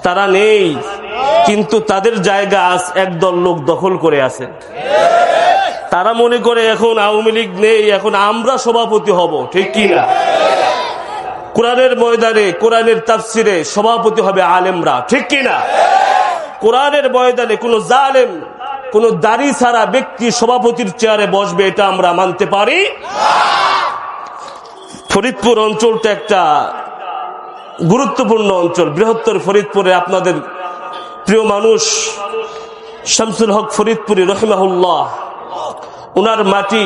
তারা নেই, কিন্তু তাদের জায়গা আজ একদল লোক দখল করে আছে। তারা মনে করে এখন আওয়ামী লীগ নেই, এখন আমরা সভাপতি হব। ঠিক কি না? কোরআনের ময়দানে, কোরআনের তাফসিরে সভাপতি হবে আলেমরা। ঠিক কি না? কোরআনের ময়দানে কোন জালেম, কোন দাড়ি ছাড়া ব্যক্তি সভাপতির চেয়ারে বসবে, এটা আমরা মানতে পারি। ফরিদপুর অঞ্চলটা একটা গুরুত্বপূর্ণ অঞ্চল। বৃহত্তর ফরিদপুরে আপনাদের প্রিয় মানুষ শামসুল হক ফরিদপুরি রহিমাহুল্লাহ, ওনার মাটি,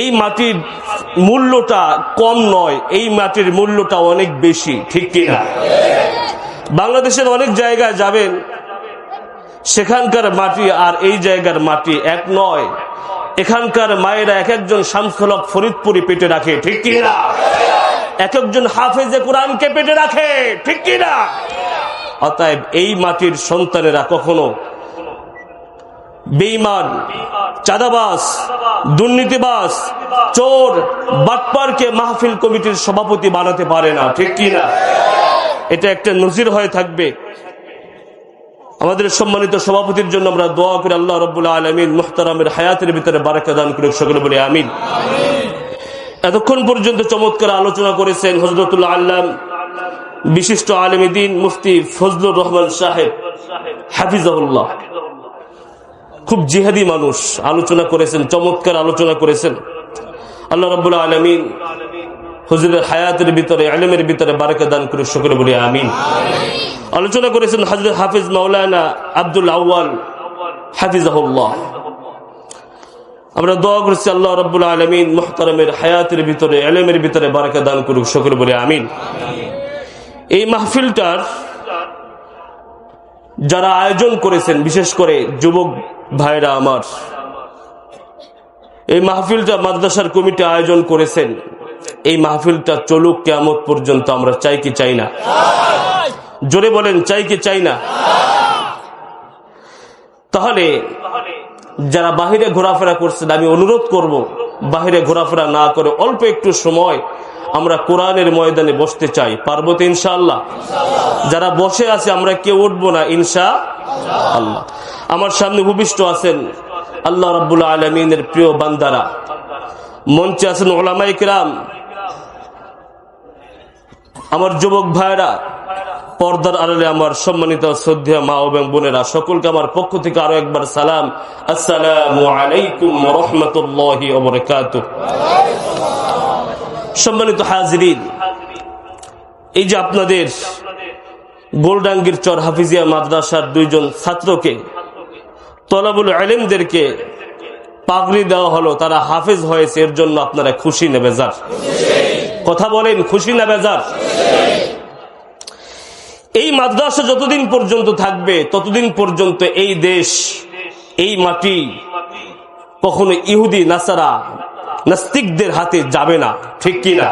এই মাটির মূল্যটা কম নয়, এই মাটির মূল্যটা অনেক বেশি। ঠিক কিনা? বাংলাদেশের অনেক জায়গায় যাবেন, সেখানকার মাটি আর এই জায়গার মাটি এক নয়। এখানকার মায়েরা এক একজন শামসুল হক ফরিদপুরি পেটে রাখে। ঠিক কিনা? এক একজন হাফেজে কোরআনকে পেটে রাখে। ঠিক কিনা? অতএব এই মাটির সন্তানেরা কখনো বেঈমান, চাঁদাবাজ, দুর্নীতিবাজ, চোর, বাটপারকে মাহফিল কমিটির সভাপতি বানাতে পারে না। ঠিক কিনা? এটা একটা নজির হয়ে থাকবে। আমাদের সম্মানিত সভাপতির জন্য আমরা দোয়া করি, আল্লাহ রাব্বুল আলামিন মুহতারামের হায়াতের ভিতরে বারাকা দান করুক। সকলে বলি আমিন। এতক্ষণ পর্যন্ত চমৎকার আলোচনা করেছেন হযরতুল আল্লাম বিশিষ্ট আলেমে দ্বীন মুফতি ফজলুর রহমান সাহেব হাফিজাহুল্লাহ। খুব জিহাদি মানুষ, আলোচনা করেছেন, চমৎকার আলোচনা করেছেন। আল্লাহ রাব্বুল আলামিন হুজুরের হায়াতের ভিতরে, ইলমের ভিতরে বারাকা দান করুক। সকলে বলি আমিন। আলোচনা করেছেন হযরত হাফিজ মাওলানা আব্দুল আউয়াল হাফিজাহুল্লাহ। আমরা দোয়া করছি আল্লাহ রাব্বুল আলামিন মুহতারামের হায়াতের ভিতরে, ইলমের ভিতরে বারাকা দান করুক। সকলে বলি আমিন। এই মাহফিলটার যারা আয়োজন করেছেন, বিশেষ করে যুবক ভাইরা আমার, এই মাহফিলটা মাদ্রাসার কমিটি আয়োজন করেছেন। এই মাহফিলটা চলুক কিয়ামত পর্যন্ত। আমরা চাই কি চাই না? জোরে বলেন, চাই কি চাই না? তাহলে যারা বাহিরে ঘোরাফেরা করছেন, আমি অনুরোধ করব বাহিরে ঘোরাফেরা না করে অল্প একটু সময় আমরা কোরআনের ময়দানে বসতে চাই। পারবো তো ইনশাআল্লাহ? যারা বসে আছে আমরা কেউ উঠবো না ইনশাআল্লাহ। আমার সামনে ভূমিষ্ঠ আছেন আল্লাহ রাব্বুল আলামিনের প্রিয় বান্দারা, মঞ্চে আছেন উলামায়ে কিরাম, আমার যুবক ভাইরা, পর্দার আড়ালে আমার সম্মানিত শ্রদ্ধেয় মা এবং বোনেরা, সকলকে আমার পক্ষ থেকে আরো একবার সালাম, আসসালামু আলাইকুম ওয়া রাহমাতুল্লাহি ওয়া বারাকাতুহু। সম্মানিত হাজিরিন, এই যে আপনাদের গোলডাঙ্গির চর হাফিজিয়া মাদ্রাসার দুইজন ছাত্রকে, তলাবুল ইলমদেরকে পাগড়ি দেওয়া হলো, তারা হাফেজ হয়েছে, এর জন্য আপনারা খুশি না বেজার? কথা বলেন, খুশি না বেজার? এই মাদ্রাসা যতদিন পর্যন্ত থাকবে ততদিন পর্যন্ত এই দেশ, এই মাটি কখনো ইহুদি, নাসারা, নাস্তিকদের হাতে যাবে না। ঠিক কি না?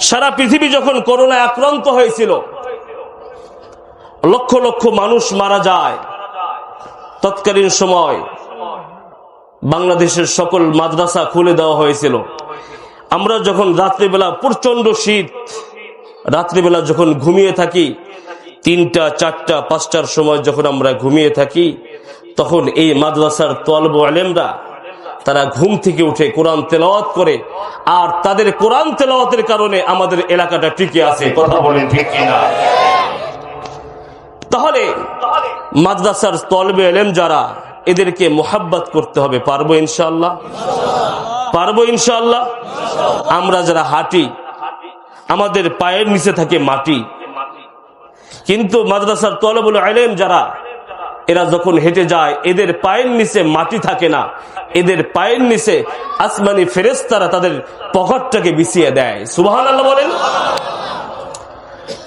সারা পৃথিবী যখন করোনায় আক্রান্ত হয়েছিল, লক্ষ লক্ষ মানুষ মারা যায়, তৎকালীন সময় বাংলাদেশের সকল মাদ্রাসা খুলে দেওয়া হয়েছিল। আমরা যখন রাত্রিবেলা, প্রচন্ড শীত, রাত্রিবেলা যখন ঘুমিয়ে থাকি, 3টা, 4টা, 5টার সময় যখন আমরা ঘুমিয়ে থাকি, তখন এই মাদ্রাসার তলব আলেমরা তারা ঘুম থেকে উঠে কোরআন তেলাওয়াত করে, আর তাদের কোরআন তেলাওয়াতের কারণে আমাদের এলাকাটা টিকে আছে। কথা বলেন ঠিক কিনা? তাহলে মাদ্রাসার তলবে ইলম যারা, এদেরকে মোহাব্বত করতে হবে। পারবো ইনশাআল্লাহ? পারবো ইনশাআল্লাহ? আমরা যারা হাঁটি, আমাদের পায়ের নিচে থাকে মাটি, কিন্তু মাদ্রাসার তলবুল ইলম যারা, এরা যখন হেঁটে যায়, এদের পায়ের নিচে মাটি থাকে না, এদের পায়ের নিচে আসমানি ফেরেশতারা তাদের পকেটটাকে বিছিয়ে দেয়। সুবহানাল্লাহ বলেন।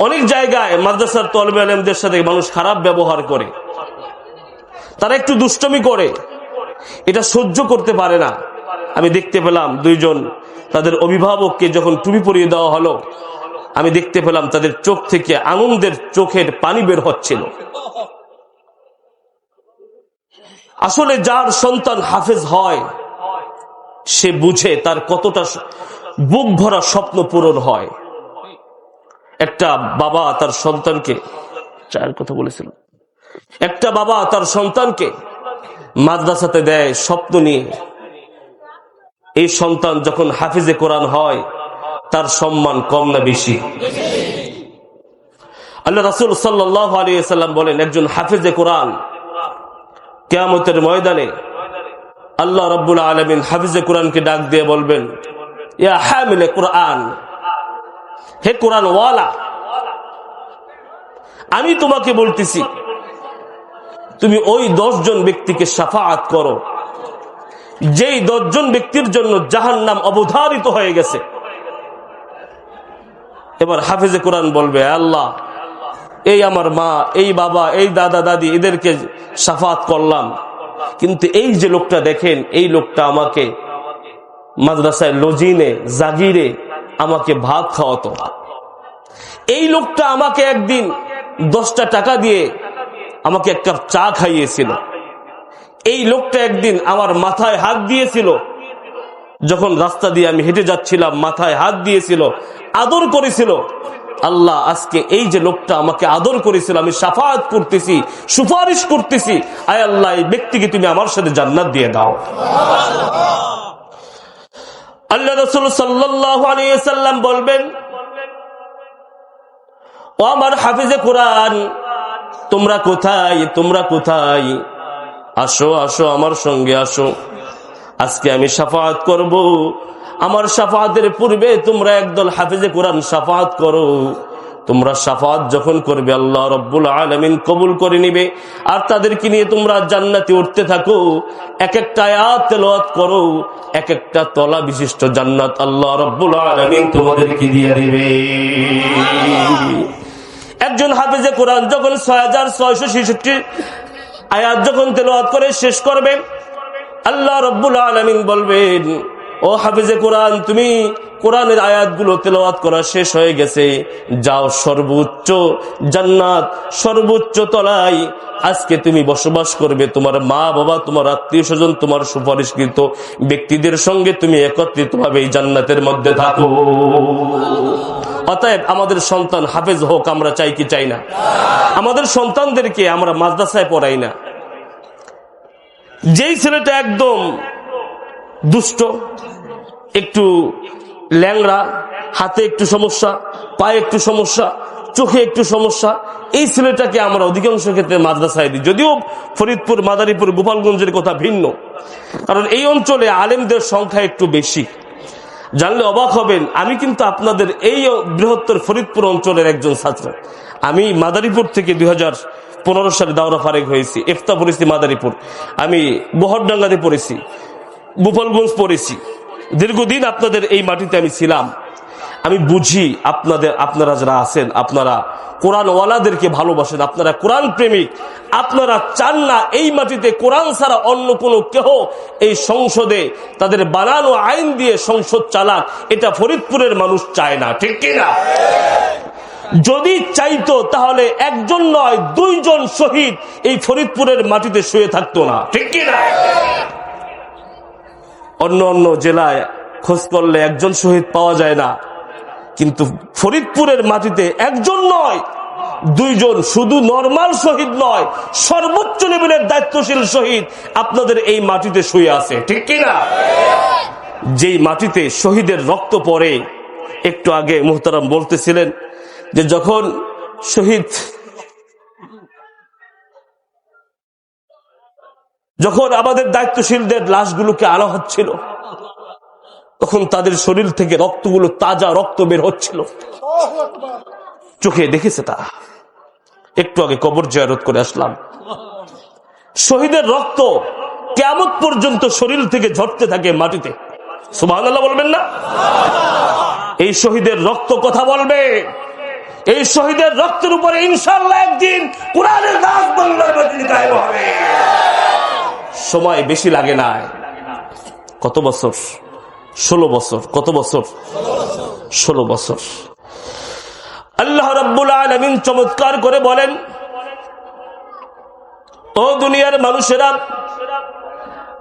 অনেক জায়গায় মাদ্রাসার তলবে ইলমদের সাথে মানুষ খারাপ ব্যবহার করে, তারা একটু দুষ্টমি করে, এটা সহ্য করতে পারে না। আমি দেখতে পেলাম দুইজন, তাদের অভিভাবককে যখন টুপি পরিয়ে দেওয়া হলো, আমি দেখতে পেলাম তাদের চোখ থেকে আনন্দের চোখের পানি বের হচ্ছিল। আসলে যার সন্তান হাফেজ হয়, সে বুঝে তার কতটা বুক ভরা স্বপ্ন পূরণ হয়। একটা বাবা তার সন্তানকে, চায়ের কথা বলেছিল, একটা বাবা তার সন্তানকে মাদ্রাসাতে দেয় স্বপ্ন নিয়ে। এই সন্তান যখন হাফিজে কোরআন হয় তার সম্মান কম না বেশি? আল্লাহ রাসূল সাল্লাল্লাহু আলাইহি ওয়াসাল্লাম বলেন, একজন হাফিজে কোরআন কিয়ামতের ময়দানে আল্লাহ রাব্বুল আলামিন হাফিজে কোরআনকে ডাক দিয়ে বলবেন, ইয়া হামিলে কোরআন, হে কোরআন ওয়ালা, আমি তোমাকে বলতেছি তুমি ওই 10 জন ব্যক্তিকে শাফাআত করো যেই 10 জন ব্যক্তির জন্য জাহান্নাম অবধারিত হয়ে গেছে। এবার হাফিজে কোরআন বলবে, আল্লাহ, এই আমার মা, এই বাবা, এই দাদা দাদি, এদেরকে শাফাআত করলাম, কিন্তু এই যে লোকটা দেখেন, এই লোকটা আমাকে মাদ্রাসায় লজিনে জাগিরে আমাকে ভাত খাওয়াতো, এই লোকটা আমাকে একদিন 10টা টাকা দিয়ে আমাকে এক কাপ চা খাইয়েছিল, এই লোকটা একদিন আমার মাথায় হাত দিয়েছিল, যখন রাস্তা দিয়ে আমি হেঁটে যাচ্ছিলাম মাথায় হাত দিয়েছিল, আদর করেছিল। আল্লাহ, আজকে এই যে লোকটা আমাকে আদর করেছিল, আমি শাফাআত করতেছি, সুপারিশ করতেছি, আয় আল্লাহ, এই ব্যক্তিকে তুমি আমার সাথে জান্নাত দিয়ে দাও। আল্লাহ রাসূল সাল্লাল্লাহু আলাইহি ওয়াসাল্লাম বলবেন, ও আমার হাফিজে কোরআন, তোমরা কোথায়, তোমরা কোথায়? আসো আসো, আমার সঙ্গে আসো, আজকে আমি শাফাআত করব। আমার শাফাআতের পূর্বে তোমরা একদল হাফিজে কোরআন শাফাআত করো। তোমরা শাফাআত যখন করবে আল্লাহ রাব্বুল আলামিন কবুল করে নিবে, আর তাদেরকে নিয়ে তোমরা জান্নাতে উঠতে থাকো। এক একটা আয়াত তেলাওয়াত করো, এক একটা তলা বিশিষ্ট জান্নাত আল্লাহ রাব্বুল আলামিন তোমাদেরকে দিয়ে দিবে। একজন হাফিজে কোরআন যখন 6666 আয়াত যখন তেলাওয়াত করে শেষ করবে, আল্লাহ রাব্বুল আলামিন বলবেন, ও হাফিজে কোরআন, তুমি কোরআনের আয়াতগুলো তেলাওয়াত করা শেষ হয়ে গেছে, যাও সর্বোচ্চ জান্নাত, সর্বোচ্চ তলায় আজকে তুমি বসবাস করবে। তোমার মা বাবা, তোমার আত্মীয় স্বজন, তোমার সুপারিশকৃত ব্যক্তিদের সঙ্গে তুমি একত্রিতভাবে এই জান্নাতের মধ্যে থাকো। অতএব আমাদের সন্তান হাফেজ হোক, আমরা চাই কি চাই না? আমাদের সন্তানদেরকে আমরা মাদ্রাসায় পড়াই না। যেই ছেলেটা একদম দুষ্ট, একটু ল্যাংড়া, হাতে একটু সমস্যা, পায়ে একটু সমস্যা, চোখে একটু সমস্যা, এই ছেলেটাকে আমরা অধিকাংশ ক্ষেত্রে মাদ্রাসায় দিই। যদিও ফরিদপুর, মাদারীপুর, গোপালগঞ্জের কথা ভিন্ন, কারণ এই অঞ্চলে আলেমদের সংখ্যা একটু বেশি। জানলে অবাক হবেন, আমি কিন্তু আপনাদের এই বৃহত্তর ফরিদপুর অঞ্চলের একজন ছাত্র। আমি মাদারীপুর থেকে 2015 সালে দাওরা ফারেক হয়েছি, ইফতা পড়েছি মাদারীপুর, আমি বহরডাঙ্গাতে পড়েছি, গোপালগঞ্জ পড়েছি, দীর্ঘদিন আপনাদের এই মাটিতে আমি ছিলাম। আমি বুঝি আপনারা যারা আছেন, আপনারা কোরআনওয়ালাদেরকে ভালোবাসেন, আপনারা কোরআন প্রেমিক, আপনারা চান না এই মাটিতে কোরআন ছাড়া অন্য কোনো কেহ এই সংসদে তাদের বানানো আইন দিয়ে সংসদ চালাক। এটা ফরিদপুরের মানুষ চায় না, ঠিক কিনা? যদি চাইতো তাহলে একজন নয় 2 জন শহীদ এই ফরিদপুরের মাটিতে শুয়ে থাকতো না, ঠিক কিনা? অন্য অন্য জেলায় খোঁজ করলে একজন শহীদ পাওয়া যায় না, কিন্তু ফরিদপুরের মাটিতে একজন নয় 2 জন, শুধু নরমাল শহীদ নয়, সর্বোচ্চ লেভেলের দায়িত্বশীল শহীদ আপনাদের এই মাটিতে শুয়ে আছে, ঠিক কিনা? যেই মাটিতে শহীদের রক্ত পড়ে, একটু আগে মুহতারাম বলতেছিলেন যে যখন আমাদের দায়িত্বশীলদের লাশগুলোকে আনা হচ্ছিল, তখন তাদের শরীর থেকে রক্তগুলো তাজা রক্ত বের হচ্ছিল, চোখে দেখেছে তারা। একটু আগে কবর জিয়ারত করে আসলাম। শহীদের রক্ত কিয়ামত পর্যন্ত শরীর থেকে ঝরতে থাকে মাটিতে। সুবহানাল্লাহ বলবেন না? এই শহীদের রক্ত কথা বলবে। এই শহীদের রক্তের উপরে ইনশাআল্লাহ একদিন কোরআনের রাজ বাংলার মধ্যে কায়েম হবে। সময় বেশি লাগে না। কত বছর? 16 বছর। কত বছর? 16 বছর। আল্লাহ রাব্বুল আলামিন চমৎকার করে বলেন, ও দুনিয়ার মানুষেরা,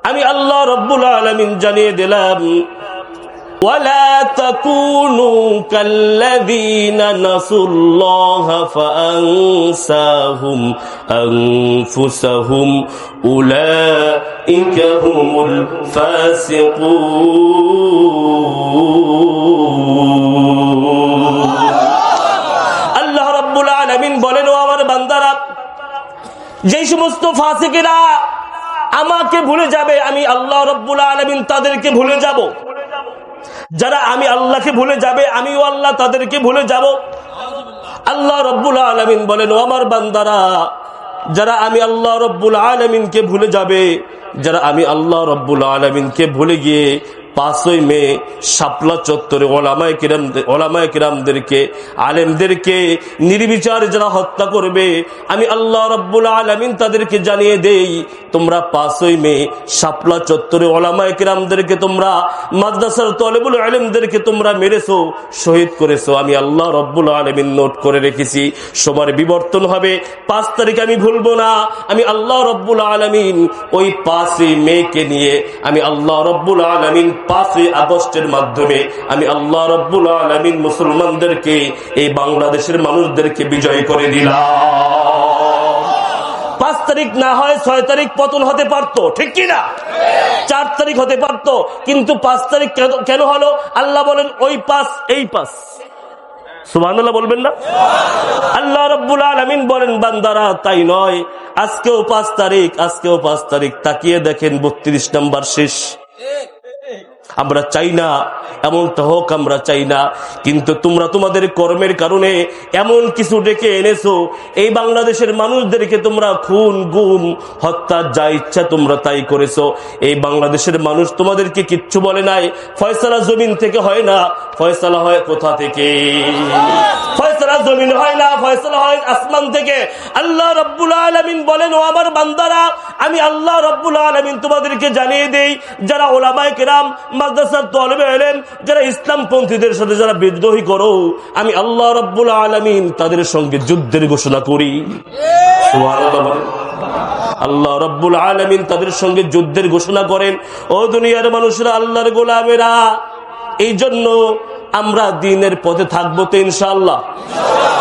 আমি আল্লাহ রাব্বুল আলামিন জানিয়ে দিলাম ولا تكونوا كالذين نسوا الله فأنساهم أنفسهم أولئك هم الفاسقون আল্লাহ রাব্বুল আলামিন বলেন, ও আমার বান্দারা, যেই সমস্ত ফাসিকেরা আমাকে ভুলে যাবে, আমি আল্লাহ রাব্বুল আলামিন তাদেরকে ভুলে যাব। যারা আমি আল্লাহকে ভুলে যাবে, আমিও আল্লাহ তাদেরকে ভুলে যাব। আল্লাহ রাব্বুল আলামিন বলেন, ও আমার বান্দারা, যারা আমি আল্লাহ রাব্বুল আলামিনকে ভুলে যাবে, যারা আমি আল্লাহ রাব্বুল আলামিনকে ভুলে গিয়ে 5ই মে শাপলা চত্বরে ওলামায়ে কিরামদেরকে, আলেমদেরকে নির্বিচারে যারা হত্যা করবে, আমি আল্লাহ রাব্বুল আলামিন তাদেরকে জানিয়ে দেই, তোমরা 5ই মে শাপলা চত্বরে ওলামায়ে কিরামদেরকে, তোমরা মাদ্রাসার তালেবুল ইলমদেরকে তোমরা মেরেছো, শহীদ করেছো, আমি আল্লাহ রাব্বুল আলামিন নোট করে রেখেছি। সময়ের বিবর্তন হবে, 5 তারিখ আমি ভুলবো না। আমি আল্লাহ রাব্বুল আলামিন ওই 5ই মে কে নিয়ে আমি আল্লাহ রাব্বুল আলামিন 5ই আগস্টের মাধ্যমে আমি আল্লাহ রাব্বুল আলামিন মুসলমানদেরকে, এই বাংলাদেশের মানুষদেরকে বিজয় করে দিলাম। 5 তারিখ না হয় 6 তারিখ পতন হতে পারতো, ঠিক কিনা? 4 তারিখ হতে পারতো, কিন্তু 5 তারিখ কেন হলো? আল্লাহ বলেন ওই 5 এই 5। সুবহানাল্লাহ বলবেন না? আল্লাহ রাব্বুল আলামিন বলেন, বান্দারা তাই নয়, আজকেও 5 তারিখ, আজকেও 5 তারিখ। তাকিয়ে দেখেন 32 নাম্বার শেষ। আমরা চাই না এমনটা হোক, আমরা চাই না, কিন্তু তোমরা তোমাদের কর্মের কারণে এমন কিছু ডেকে এনেছো, এই বাংলাদেশের মানুষদেরকে তোমরা খুন, গুম, হত্যা, যা ইচ্ছা তোমরা তাই করেছো। এই বাংলাদেশের মানুষ তোমাদেরকে কিচ্ছু বলে নাই। ফয়সালা জমিন থেকে হয় না, ফয়সালা হয় কোথা থেকে? ফয়সালা জমিন হয় না, ফয়সালা হয় আসমান থেকে। আল্লাহ রাব্বুল আলামিন বলেন, ও আমার বান্দারা, আমি আল্লাহ রাব্বুল আলামিন তোমাদেরকে জানিয়ে দেই, যারা ওলামায়ে কেরাম, মাদ্রাসার তালেবে ইলম, যারা ইসলাম পন্থীদের সাথে যারা বিদ্রোহী করো, আমি আল্লাহ রাব্বুল আলামিন তাদের সঙ্গে যুদ্ধের ঘোষণা করি। সুবহানাল্লাহ। আল্লাহ রাব্বুল আলামিন তাদের সঙ্গে যুদ্ধের ঘোষণা করেন। ও দুনিয়ার মানুষরা, আল্লাহর গোলামেরা, এই জন্য আমরা দ্বীনের পথে থাকবো তো ইনশাআল্লাহ,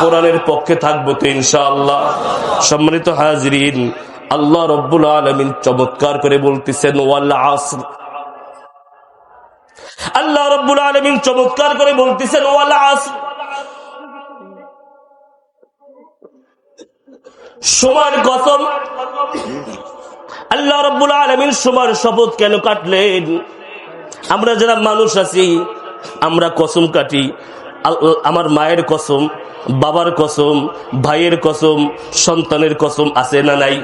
কোরআনের পক্ষে থাকবো তো ইনশাআল্লাহ। সম্মানিত হাজিরিন, আল্লাহ রাব্বুল আলামিন চমৎকার করে বলতেছেন, ওয়াল আসর। আল্লাহ রাব্বুল আলামিন চমৎকার করে বলতেছেন, ওয়াল আসর, সময়ের কসম। আল্লাহ রাব্বুল আলামিন সময়ের শপথ কেন কাটলেন? আমরা যারা মানুষ আছি, আমরা কসম কাটি। আমার মায়ের কসম, বাবার কসম, ভাইয়ের কসম, সন্তানের কসম, আছে না নাই?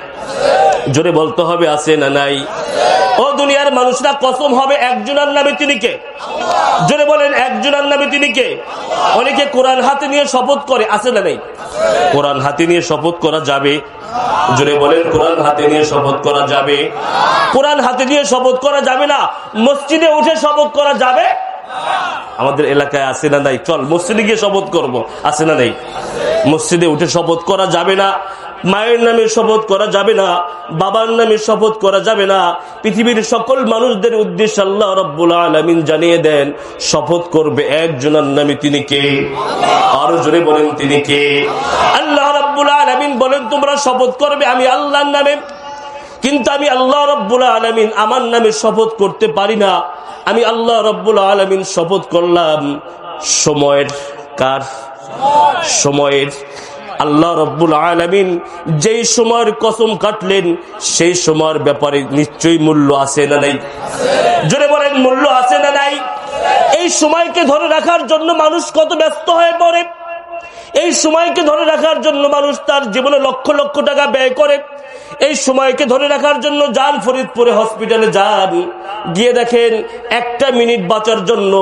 জোরে বলতে হবে, আছে না নাই? ও দুনিয়ার মানুষরা, কসম হবে একজনের নামে, তিনি কে? জোরে বলেন, একজনের নামে, তিনি কে? অনেকে কোরআন হাতে নিয়ে শপথ করে, আছে না নাই? কোরআন হাতে নিয়ে শপথ করা যাবে? জোরে বলেন, কোরআন হাতে নিয়ে শপথ করা যাবে? কোরআন হাতে নিয়ে শপথ করা যাবে না। মসজিদে উঠে শপথ করা যাবে? আমাদের এলাকায় আছে না নাই? চল মসজিদে গিয়ে শপথ করব, আছে না নাই? মসজিদে উঠে শপথ করা যাবে না। মায়ের নামে শপথ করা যাবে না, বাবার নামে শপথ করা যাবে না। পৃথিবীর সকল মানুষদের উদ্দেশ্যে আল্লাহ রাব্বুল আলামিন জানিয়ে দেন, শপথ করবে একজনের নামে, তিনি কে? আরো জোরে বলেন, তিনি কে? আল্লাহ রাব্বুল আলামিন বলেন, তোমরা শপথ করবে আমি আল্লাহর নামে, কিন্তু আমি আল্লাহ রাব্বুল আলামিন আমার নামে শপথ করতে পারি না। আমি আল্লাহ রাব্বুল আলামিন শপথ করলাম সময়ের। কার? সময়ের। আল্লাহ রাব্বুল আলামিন যেই সময়ের কসম কাটলেন, সেই সময়ের ব্যাপারে নিশ্চয়ই মূল্য আছে না নাই? জোরে বলেন, মূল্য আছে না নাই? এই সময়কে ধরে রাখার জন্য মানুষ কত ব্যস্ত হয়ে পড়ে। এই সময়কে ধরে রাখার জন্য মানুষ তার জীবনে লক্ষ লক্ষ টাকা ব্যয় করে। এই সময়কে ধরে রাখার জন্য যান ফরিদপুরে হসপিটালে যান, গিয়ে দেখেন 1 মিনিট বাঁচার জন্য,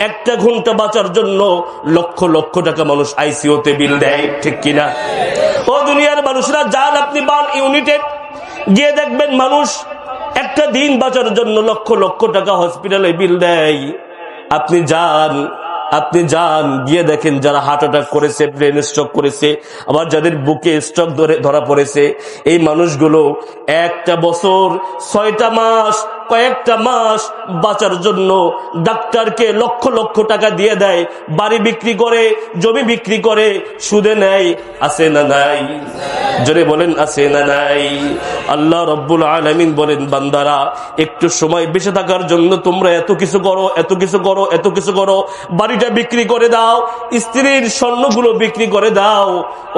1 ঘন্টা বাঁচার জন্য লক্ষ লক্ষ টাকা মানুষ আইসিইউতে বিল দেয়, ঠিক কিনা? ও দুনিয়ার মানুষরা, যান আপনি বান ইউনিটে, গিয়ে দেখবেন মানুষ 1 দিন বাঁচার জন্য লক্ষ লক্ষ টাকা হসপিটালে বিল দেয়। আপনি যান গিয়ে দেখেন যারা হার্ট অ্যাটাক করেছে, ব্রেন স্ট্রোক করেছে, আবার যাদের বুকে স্ট্রোক ধরা পড়েছে, এই মানুষগুলো 1 বছর 6টা মাস কয়েকটা মাস বাঁচার জন্য ডাক্তারকে লক্ষ লক্ষ টাকা দিয়ে দেয়, বাড়ি বিক্রি করে, জমি বিক্রি করে, সুদে নেয়। আছে না নাই? জোরে বলেন আছে না নাই? আল্লাহ রাব্বুল আলামিন বলেন, বান্দারা একটু সময় বেঁচে থাকার জন্য তোমরা এত কিছু করো, এত কিছু করো, এত কিছু করো। বাড়িটা বিক্রি করে দাও, স্ত্রীর স্বর্ণগুলো বিক্রি করে দাও।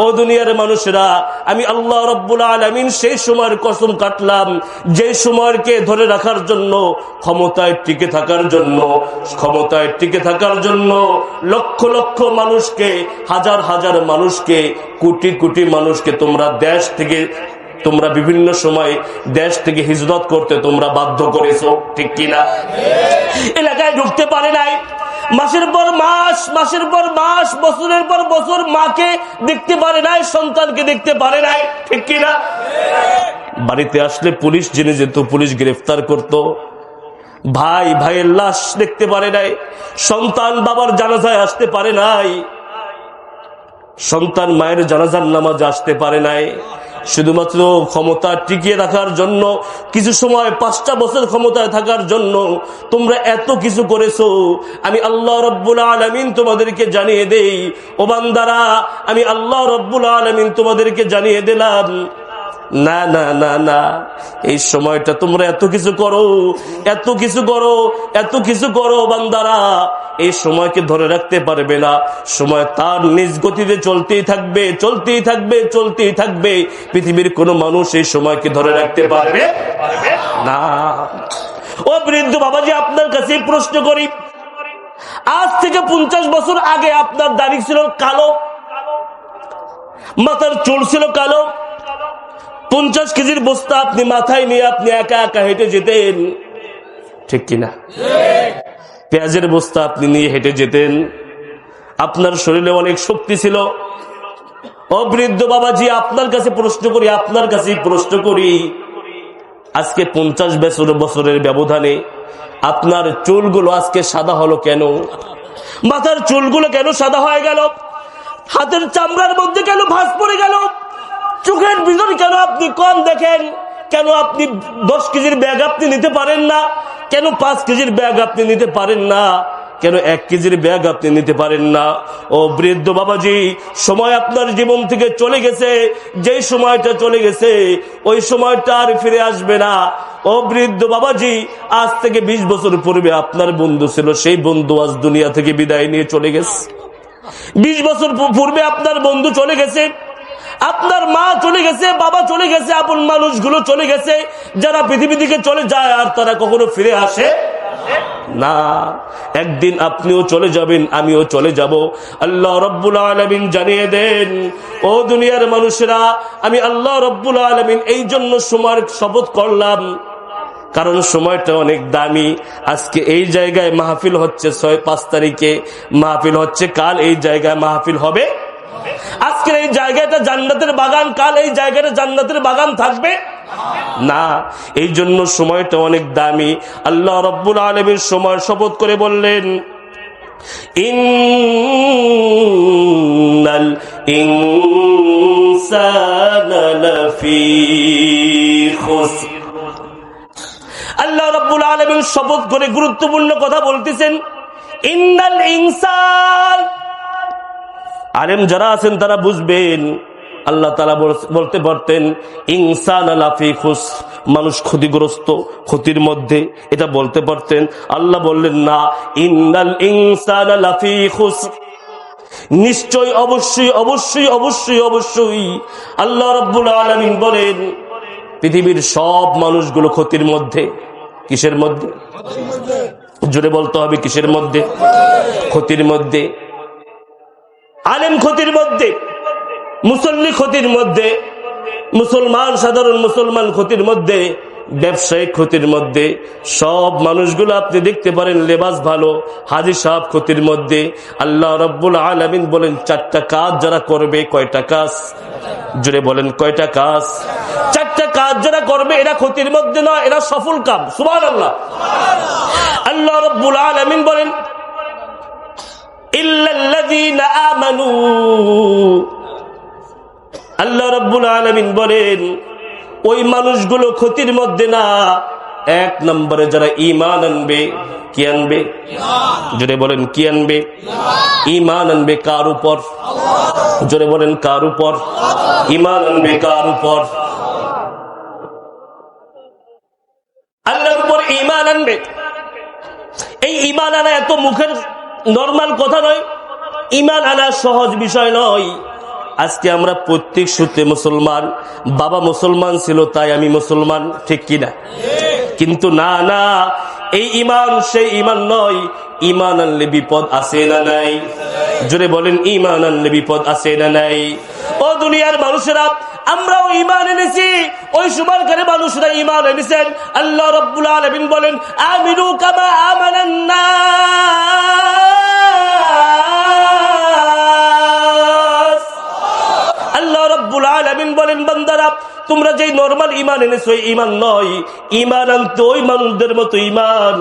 ও দুনিয়ার মানুষেরা, আমি আল্লাহ রাব্বুল আলামিন সেই সময়ের কসম কাটলাম যে সময়কে ধরে রাখার জন্য, ক্ষমতায় টিকে থাকার জন্য, ক্ষমতায় টিকে থাকার জন্য লক্ষ লক্ষ মানুষকে, হাজার হাজার মানুষকে, কোটি কোটি মানুষকে তোমরা দেশ থেকে, তোমরা বিভিন্ন সময় দেশ থেকে হিজরত করতে তোমরা বাধ্য করেছো, ঠিক কিনা? এলাকায় ঢুকতে পারে নাই, মাসের পর মাস, মাসের পর মাস, বছরের পর বছর মাকে দেখতে পারে নাই, সন্তানকে দেখতে পারে নাই, ঠিক কিনা? বাড়িতে আসলে পুলিশ জেনে যেত, পুলিশ গ্রেফতার করত। ভাই ভাইয়ের লাশ দেখতে পারে নাই, সন্তান বাবার জানাজায় আসতে পারে নাই, সন্তান মায়ের জানাজার নামাজে আসতে পারে নাই। শুধুমাত্র ক্ষমতা টিকিয়ে রাখার জন্য, কিছু সময় 5টা বছর ক্ষমতায় থাকার জন্য তোমরা এত কিছু করেছো। আমি আল্লাহ রাব্বুল আলামিন তোমাদেরকে জানিয়ে দেই, ও বান্দারা, আমি আল্লাহ রাব্বুল আলামিন তোমাদেরকে জানিয়ে দিলাম, না না না না, এই সময়টা তোমরা এত কিছু করো, এত কিছু করো, এত কিছু করো, বান্দারা এই সময়কে ধরে রাখতে পারবে না। সময় তার নিজ গতিতে চলতেই থাকবে, চলতেই থাকবে, চলতেই থাকবে। পৃথিবীর কোনো মানুষ এই সময়কে ধরে রাখতে পারবে না। ও বৃদ্ধ বাবাজি, আপনার কাছে প্রশ্ন করি, আজ থেকে 50 বছর আগে আপনার দাড়ি ছিল কালো, মাথার চুল ছিল কালো, 50 কেজির বস্তা আপনি মাথায় নিয়ে আপনি একা একা হেঁটে যেতেন, ঠিক কিনা? পেঁয়াজের বস্তা আপনি নিয়ে হেঁটে যেতেন, আপনার শরীরে অনেক শক্তি ছিল। ও বৃদ্ধ বাবাজি, আপনার কাছে প্রশ্ন করি, আপনার কাছে প্রশ্ন করি, আজকে 50 বছরের ব্যবধানে আপনার চুলগুলো আজকে সাদা হলো কেন? মাথার চুলগুলো কেন সাদা হয়ে গেল? হাতের চামড়ার মধ্যে কেন ভাঁজ পড়ে গেল? চোখের ভিতরে কেন আপনি কম দেখেন? কেন আপনি 10 কেজির ব্যাগ আপনি নিতে পারেন না? কেন 5 কেজির ব্যাগ আপনি নিতে পারেন না? কেন 1 কেজির ব্যাগ আপনি নিতে পারেন না? ও বৃদ্ধ বাবাজি, সময় আপনার জীবন থেকে চলে গেছে, যেই সময়টা চলে গেছে ওই সময়টা আর ফিরে আসবে না। ও বৃদ্ধ বাবাজি, আজ থেকে 20 বছর পূর্বে আপনার বন্ধু ছিল, সেই বন্ধু আজ দুনিয়া থেকে বিদায় নিয়ে চলে গেছে। 20 বছর পূর্বে আপনার বন্ধু চলে গেছে, আপনার মা চলে গেছে, বাবা চলে গেছে, আপন মানুষগুলো চলে গেছে। যারা পৃথিবী থেকে চলে যায় আর তারা কখনো ফিরে আসে না। একদিন আপনিও চলে যাবেন, আমিও চলে যাব। আল্লাহ রাব্বুল আলামিন জানিয়ে দেন, ও দুনিয়ার মানুষেরা, আমি আল্লাহ রাব্বুল আলামিন এই জন্য সময়ের শপথ করলাম, কারণ সময়টা অনেক দামি। আজকে এই জায়গায় মাহফিল হচ্ছে, 5 তারিখে মাহফিল হচ্ছে, কাল এই জায়গায় মাহফিল হবে। আজকের এই জায়গাটা জান্নাতের বাগান, কাল এই জায়গাটা জান্নাতের বাগান থাকবে না। এই জন্য সময়টা অনেক দামি। আল্লাহ রাব্বুল আলামিন সময় শপথ করে বললেন, ইন্নাল ইনসানা লাফি খুসর। আল্লাহ রাব্বুল আলামিন শপথ করে গুরুত্বপূর্ণ কথা বলতেছেন, ইন্নাল ইনসান। আলেম যারা আছেন তারা বুঝবেন, আল্লাহ তাআলা বলতে পারতেন ইনসান লাফি খুসর, মানুষ ক্ষতিগ্রস্ত, ক্ষতির মধ্যে, এটা বলতে পারতেন। আল্লাহ বললেন না, ইন্নাল ইনসান লাফি খুসর, নিশ্চয়, অবশ্যই অবশ্যই অবশ্যই অবশ্যই। আল্লাহ রাব্বুল আলামিন বলেন পৃথিবীর সব মানুষগুলো ক্ষতির মধ্যে। কিসের মধ্যে? জোরে বলতে হবে, কিসের মধ্যে? ক্ষতির মধ্যে। আলেম ক্ষতির মধ্যে, মুসল্লি ক্ষতির মধ্যে, মুসলমান, সাধারণ মুসলমান ক্ষতির মধ্যে, ব্যবসায়ী ক্ষতির মধ্যে। সব মানুষগুলো আপনি দেখতে পারেন লেবাস ভালো, হাজী সাহেব ক্ষতির মধ্যে। আল্লাহ রাব্বুল আলামিন বলেন 4টা কাজ যারা করবে, কয়টা কাজ? জোরে বলেন, কয়টা কাজ? 4টা কাজ যারা করবে এরা ক্ষতির মধ্যে নয়, এরা সফল কাম। সুবহানাল্লাহ। আল্লাহ রাব্বুল আলামিন বলেন ইল্লাল্লাযীনা আমানু। আল্লাহ রাব্বুল আলামিন বলেন ওই মানুষগুলো ক্ষতির মধ্যে না, এক নম্বরে যারা ঈমান আনবে, কি আনবে? জোরে বলেন কি আনবে? ঈমান আনবে কার উপর? জোরে বলেন কার উপর? ঈমান আনবে কার উপর? আল্লাহর উপর ঈমান আনবে। এই ঈমান আনা এত মুখের নরমাল কথা নয়, ঈমান আনা সহজ বিষয় নয়। আজকে আমরা প্রত্যেক সূত্রে মুসলমান, বাবা মুসলমান ছিল তাই আমি মুসলমান, ঠিক কিনা? কিন্তু না না, এই ঈমান সেই ঈমান নয়। ঈমান আনলে বিপদ আছে না নাই? জোরে বলেন ঈমান আনলে বিপদ আছে না নাই? ও দুনিয়ার মানুষেরা, আমরাও ঈমান এনেছি, ওই সময়কার মানুষরা ঈমান এনেছেন। আল্লাহ রাব্বুল আলামিন বলেন আমিনু কামা আমানান নাস। আল্লাহ রাব্বুল আলামিন বলেন বান্দারা, তোমরা যেই নরমাল ঈমান এনেছো এই ঈমান নয়, ঈমান আনতে ওই মানুষদের মতো ঈমান।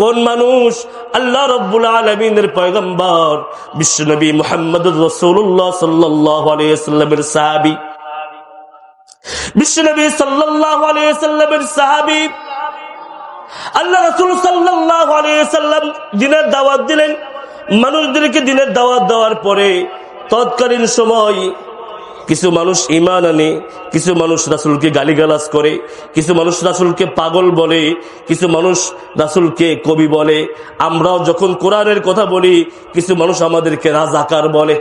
কোন মানুষ? আল্লাহ রাব্বুল আলামিনের পয়গম্বর বিশ্বনবী মুহাম্মদুর রাসূলুল্লাহ সাল্লাল্লাহু আলাইহি ওয়াসাল্লামের সাহাবী, বিশ্বনবী সাল্লাল্লাহু আলাইহি ওয়াসাল্লামের সাহাবী। আল্লাহ রাসূল সাল্লাল্লাহু আলাইহি ওয়াসাল্লাম দ্বীনের দাওয়াত দিলেন। মানুষদেরকে দ্বীনের দাওয়াত দেওয়ার পরে তৎকালীন সময় কিছু মানুষ ঈমান আনে, কিছু মানুষ রাসূলকে গালিগালাজ করে, কিছু মানুষ রাসূলকে পাগল বলে, কিছু মানুষ রাসূলকে কবি বলে। আমরাও যখন কোরআনের কথা বলি, কিছু মানুষ আমাদেরকে রাজাকার বলে,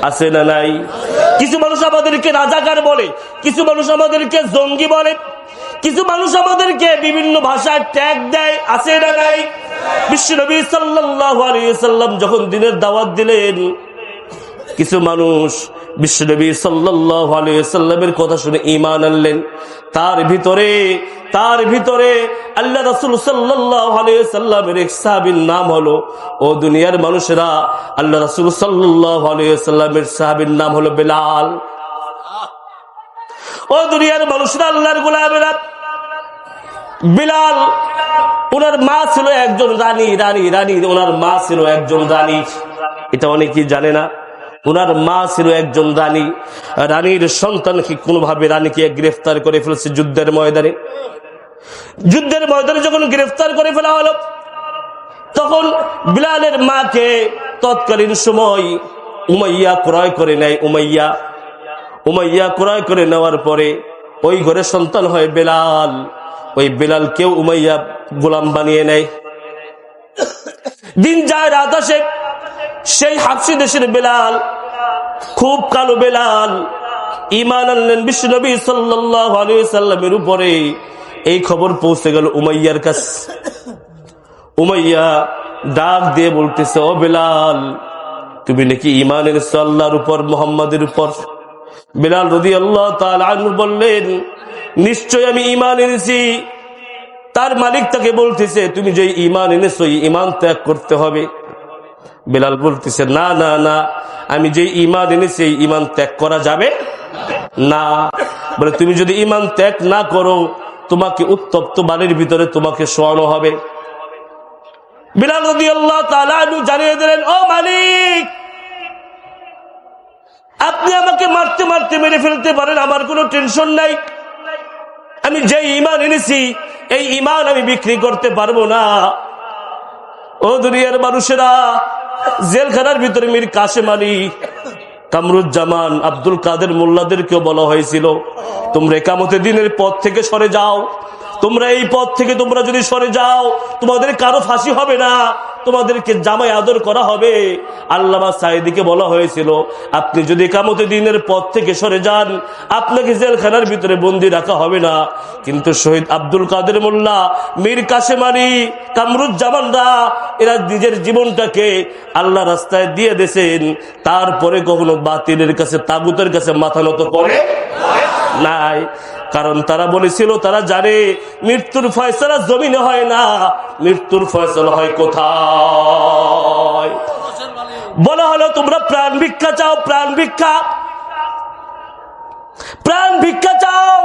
আছে না নাই? কিছু মানুষ আমাদেরকে রাজাকার বলে, কিছু মানুষ আমাদেরকে জঙ্গি বলে, কিছু মানুষ আমাদেরকে বিভিন্ন ভাষায় ট্যাগ দেয়, আছে না নাই? বিশ্বনবী সাল্লাল্লাহু আলাইহি ওয়াসাল্লাম যখন দ্বীনের দাওয়াত দিলেন, কিছু মানুষ বিশ্বনবী সাল্লাল্লাহু আলাইহি ওয়াসাল্লামের কথা শুনে ঈমান আনলেন। তার ভিতরে আল্লাহ রাসূল সাল্লাল্লাহু আলাইহি ওয়াসাল্লামের এক সাহাবীর নাম হলো, ও দুনিয়ার মানুষেরা, আল্লাহ রাসূল সাল্লাল্লাহু আলাইহি ওয়াসাল্লামের সাহাবীর নাম হলো বেলাল। ও দুনিয়ার মানুষেরা, আল্লাহর গোলামেরা, বেলাল ওনার মা ছিল একজন রানী, ওনার মা ছিল একজন রানী। এটা অনেকেই জানে না। ওনার মা ছিল একজন রানী। রানীর সন্তানকে কোনোভাবে রানীকে গ্রেফতার করে ফেলেছে যুদ্ধের ময়দানে। যখন গ্রেফতার করে ফেলা হলো, তখন বিলালের মাকে তৎকালীন সময় উমাইয়া ক্রয় করে নেয়। উমাইয়া ক্রয় করে নেওয়ার পরে ওই ঘরে সন্তান হয় বেলাল। ওই বেলালকেও উমাইয়া গোলাম বানিয়ে নেয়। দিন যায় রাত আসে, সেই হাবশী দেশের বেলাল, খুব কালো বেলাল, ঈমান আনলেন বিশ্বনবী সাল্লাল্লাহু আলাইহি ওয়াসাল্লামের উপরে। এই খবর পৌঁছে গেল উমাইয়ার কাছে। উমাইয়া ডাক দিয়ে বলতেছে, ও বেলাল, তুমি নাকি ঈমান এনেছো আল্লাহর উপর, মুহাম্মাদের উপর? বেলাল রাদিয়াল্লাহু তাআলা আনহু বললেন, নিশ্চয় আমি ঈমান এনেছি। তার মালিক তাকে বলতেছে, তুমি যে ঈমান এনেছো এই ঈমান ত্যাগ করতে হবে। বেলাল বলতেছে, না না না, আমি যে ঈমান এনেছি এই ঈমান ত্যাগ করা যাবে না। বলে, তুমি যদি ঈমান ত্যাগ না করো, তোমাকে উত্তপ্ত বালির ভিতরে তোমাকে শোয়ানো হবে। বেলাল রাদিয়াল্লাহু তাআলা আনহু জানিয়ে দিলেন, ও মালিক, আপনি আমাকে মারতে মারতে মেরে ফেলতে পারেন, আমার কোনো টেনশন নাই। আমি যে ঈমান এনেছি এই ঈমান আমি বিক্রি করতে পারবো না। ও দুনিয়ার মানুষেরা, জেলখানার ভিতরে মীর কাসেম আলী, কামরুজ্জামান, আব্দুল কাদের মোল্লাদেরকেও বলা হয়েছিল, তোমরা ইকামতে দ্বীনের পথ থেকে সরে যাও। তোমরা এই পথ থেকে তোমরা যদি সরে যাও, তোমাদের কারো ফাঁসি হবে না, তোমাদেরকে জামাই আদর করা হবে। আল্লামা সাঈদীকে বলা হয়েছিল, আপনি যদি ইকামতে দ্বীনের পথ থেকে সরে যান, আপনাকে জেলখানার ভিতরে বন্দী রাখা হবে না। কিন্তু শহীদ আব্দুল কাদের মোল্লা, মীর কাসেম আলী, কামরুজ্জামানরা, এরা নিজের জীবনটাকে আল্লাহ রাস্তায় দিয়ে দিয়েছেন। তারপরে কখনো বাতিলের কাছে, তাগুতের কাছে মাথা নত করে নাই। কারণ তারা বলেছিল, তারা জানে মৃত্যুর ফয়সালা জমিনে হয় না, মৃত্যুর ফয়সালা হয় কোথায়। বলা হলো, তোমরা প্রাণ ভিক্ষা চাও, প্রাণ ভিক্ষা চাও।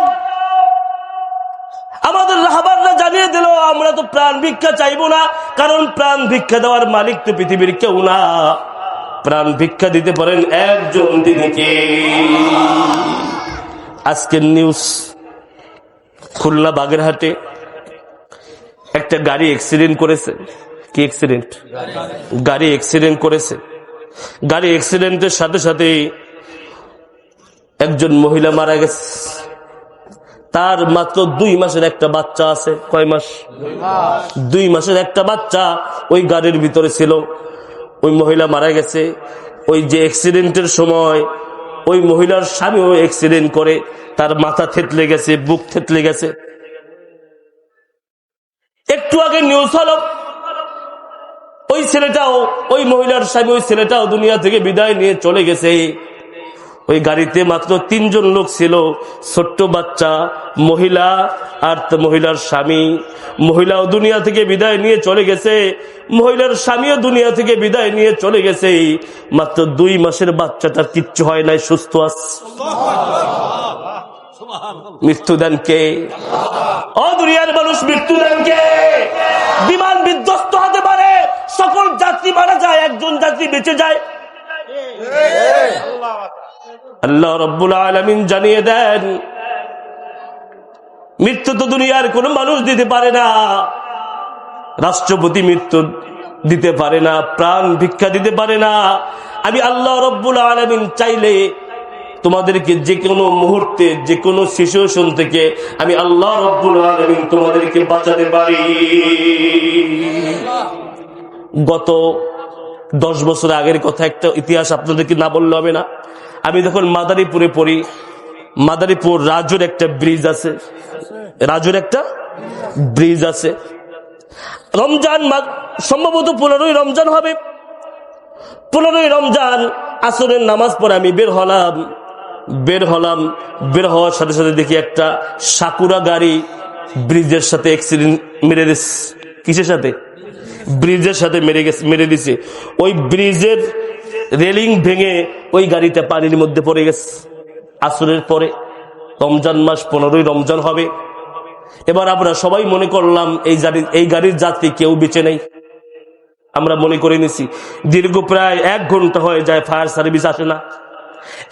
আমাদের রাহবাররা জানিয়ে দিল, আমরা তো প্রাণ ভিক্ষা চাইবো না, কারণ প্রাণ ভিক্ষা দেওয়ার মালিক তো পৃথিবীর কেউ না। প্রাণ ভিক্ষা দিতে পারেন একজন, তিনি কে? আজকের নিউজ, খুলনা বাগেরহাটে একটা গাড়ি অ্যাক্সিডেন্ট করেছে। কি অ্যাক্সিডেন্ট? গাড়ি অ্যাক্সিডেন্ট করেছে। গাড়ি অ্যাক্সিডেন্টের সাথে সাথে একজন মহিলা মারা গেছে। তার মাত্র 2 মাসের একটা বাচ্চা আছে। কয় মাস? 2 মাসের একটা বাচ্চা ওই গাড়ির ভিতরে ছিল। ওই মহিলা মারা গেছে। ওই যে অ্যাক্সিডেন্টের সময় ওই মহিলার স্বামীও অ্যাক্সিডেন্ট করে, তার মাথা থেতলে গেছে, বুক থেতলে গেছে। একটু আগে নিউজ হলো ওই ছেলেটাও, ওই মহিলার স্বামী, ওই ছেলেটাও দুনিয়া থেকে বিদায় নিয়ে চলে গেছে। ওই গাড়িতে মাত্র 3 জন লোক ছিল, ছোট্ট বাচ্চা, মহিলা আর মহিলার স্বামী। মহিলাও দুনিয়া থেকে বিদায় নিয়ে চলে গেছে, মহিলার স্বামীও দুনিয়া থেকে বিদায় নিয়ে চলে গেছে। মাত্র 2 মাসের বাচ্চাটার কিচ্ছু হয় নাই, সুস্থ আছে। মৃত্যুদান কে? ও দুনিয়ার মানুষ, মৃত্যুদান কে? বিমান বিধ্বস্ত হতে পারে, সকল যাত্রী মারা যায়, একজন যাত্রী বেঁচে যায়। আল্লাহ রাব্বুল আলামিন জানিয়ে দেন, মৃত্যু তো দুনিয়ার কোন মানুষ দিতে পারে না। রাষ্ট্রপতি মৃত্যু দিতে পারে না, প্রাণ ভিক্ষা দিতে পারে না। আমি আল্লাহ রাব্বুল আলামিন চাইলে তোমাদেরকে যে কোনো মুহূর্তে, যে কোনো সিচুয়েশন থেকে আমি আল্লাহ রাব্বুল আলামিন তোমাদেরকে বাঁচাতে পারি। গত 10 বছর আগের কথা একটা ইতিহাস আপনাদেরকে না বললে হবে না। আমি যখন মাদারীপুরে পড়ি, মাদারীপুর রাজুর একটা ব্রিজ আছে, রাজুর একটা ব্রিজ আছে। রমজান সম্ভবত 15ই রমজান হবে। 15ই রমজান আসরের নামাজ পড়ে আমি বের হলাম। বের হওয়ার সাথে সাথে দেখি একটা সাকুরা গাড়ি ব্রিজের সাথে অ্যাক্সিডেন্ট মেরে দিচ্ছে। কিসের সাথে? ব্রিজের সাথে মেরে দিছে। ওই ব্রিজের রেলিং ভেঙে ওই গাড়িটা পানির মধ্যে পড়ে গেছে। আসরের পরে রমজান মাস, 15ই রমজান হবে। এবার আমরা সবাই মনে করলাম এই গাড়ির যাত্রী কেউ বেঁচে নেই। আমরা মনে করে নিছি। দীর্ঘ প্রায় 1 ঘন্টা হয়ে যায়, ফায়ার সার্ভিস আসে না।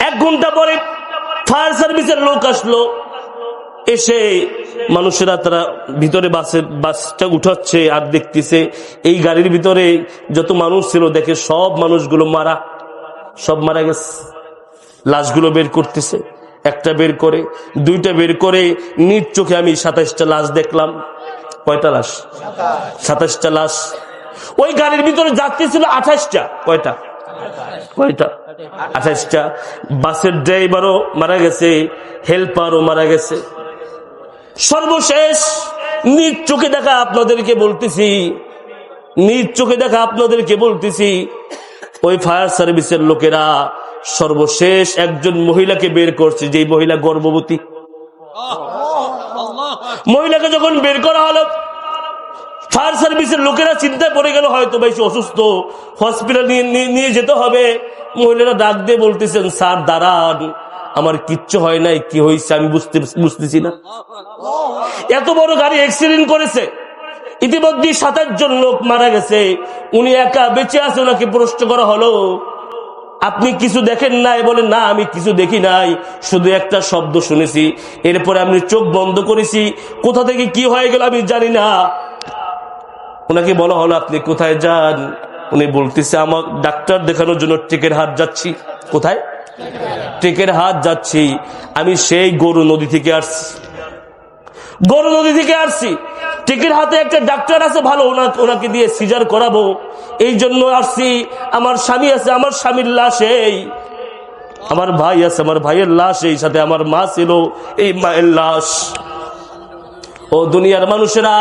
1 ঘন্টা পরে ফায়ার সার্ভিসের লোক আসলো। এসে মানুষেরা তারা ভিতরে বাসটা উঠাচ্ছে আর দেখতেছে এই গাড়ির ভিতরে যত মানুষ ছিল, দেখে সব মানুষগুলো সব মারা গেছে। লাশগুলো বের করতেছে, একটা বের করে, 2টা বের করে, নিজ চোখে আমি 27টা লাশ দেখলাম। কয়টা লাশ? 27টা লাশ। ওই গাড়ির ভিতরে যাত্রী ছিল 28টা। কয়টা? 28টা। বাসের ড্রাইভারও মারা গেছে, হেল্পারও মারা গেছে। সর্বশেষ নিজ চোখে দেখা আপনাদেরকে বলতেছি, ওই ফায়ার সার্ভিসের লোকেরা সর্বশেষ একজন মহিলাকে বের করছে, যে মহিলা গর্ভবতী। মহিলাকে যখন বের করা হলো, ফায়ার সার্ভিসের লোকেরা চিন্তায় পড়ে গেল হয়তো বেশি অসুস্থ, হসপিটাল নিয়ে যেতে হবে। মহিলারা ডাক দিয়ে বলতেছেন, স্যার দাঁড়ান, আমার কিচ্ছু হয় নাই, কি হয়েছে আমি বুঝতেছি না। এত বড় গাড়ি অ্যাক্সিডেন্ট করেছে, ইতিমধ্যে 27 জন লোক মারা গেছে, উনি একা বেঁচে আছে। ওনাকে প্রশ্ন করা হলো, আপনি কিছু দেখেন নাই? বলে, না আমি কিছু দেখি নাই, শুধু একটা শব্দ শুনেছি, এরপরে আমি চোখ বন্ধ করেছি, কোথা থেকে কি হয়ে গেল আমি জানি না। ওনাকে বলা হলো, আপনি কোথায় যান? উনি বলতেছে, আমার ডাক্তার দেখানোর জন্য টেকের হাট যাচ্ছি। কোথায়? টেকের হাট যাচ্ছি। আমি সেই গরু নদী থেকে আসছি। টেকের হাতে একটা ডাক্তার আছে ভালো, ওনাকে দিয়ে সিজার করাবো, এই জন্য আসছি। আমার স্বামী আছে, আমার স্বামীর লাশ এই, আমার ভাই আছে, আমার ভাইয়ের লাশ এই, সাথে আমার মা ছিল, এই মায়ের লাশ। ও দুনিয়ার মানুষেরা,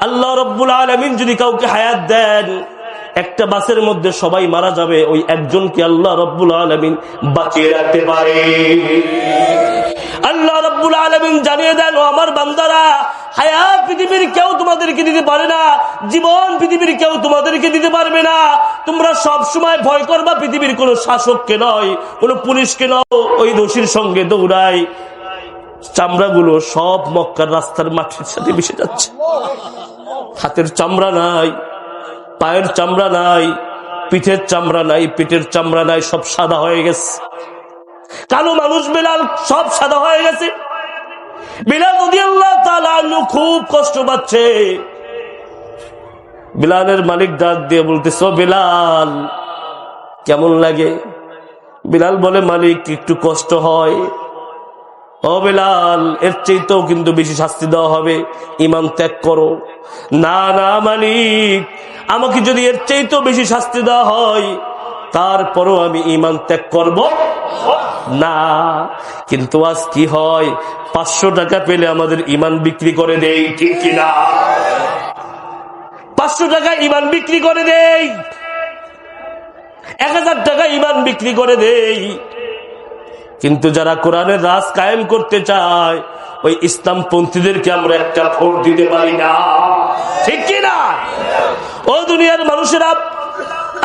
আল্লাহ রাব্বুল আলামিন যদি কাউকে হায়াত দেন, একটা বাসের মধ্যে সবাই মারা যাবে, ওই একজনকে আল্লাহ রাব্বুল আলামিন বাঁচিয়ে রাখতে পারে। আল্লাহ রাব্বুল আলামিন জানিয়ে দেন, ও আমার বান্দারা, হায়াত পৃথিবীর কেউ তোমাদেরকে দিতে পারে না, জীবন পৃথিবীর কেউ তোমাদেরকে দিতে পারবে না। তোমরা সব সময় ভয় করবা পৃথিবীর কোন শাসককে নয়, কোন পুলিশকে নয়। ওই দোষীর সঙ্গে দৌড়ায়, চামড়াগুলো সব মক্কার রাস্তার মাটির সাথে মিশে যাচ্ছে। হাতের চামড়া নাই, পায়ের চামড়া নাই, পিঠের চামড়া নাই, পেটের চামড়া নাই, সব সাদা হয়ে গেছে। কালো মানুষ বেলাল সব সাদা হয়ে গেছে। বিলাল রাদিয়াল্লাহু তাআলা আনহু খুব কষ্ট পাচ্ছে। বিলালের মালিক ডাক দিয়ে বলতেছে, ও বিলাল কেমন লাগে? বিলাল বলে, মালিক একটু কষ্ট হয়। ও বিলাল, এর চাইতেও কিন্তু বেশি শাস্তি দেওয়া হবে, ঈমান ত্যাগ করো। না না মালিক, আমাকে যদি এর চাইতেও বেশি শাস্তি দেওয়া হয় তারপরও আমি ঈমান ত্যাগ করব না। কিন্তু আজ কি হয়, 500 টাকা পেলে আমাদের ঈমান বিক্রি করে দেই, ঠিক কিনা? 500 টাকা ঈমান বিক্রি করে দেই, 1000 টাকা ঈমান বিক্রি করে দেই। কিন্তু যারা কোরআনের রাজ কায়েম করতে চায়, ওই ইসলামপন্থীদেরকে আমরা একটা ভোট দিতে পারি না, ঠিক কিনা? ও দুনিয়ার মানুষেরা,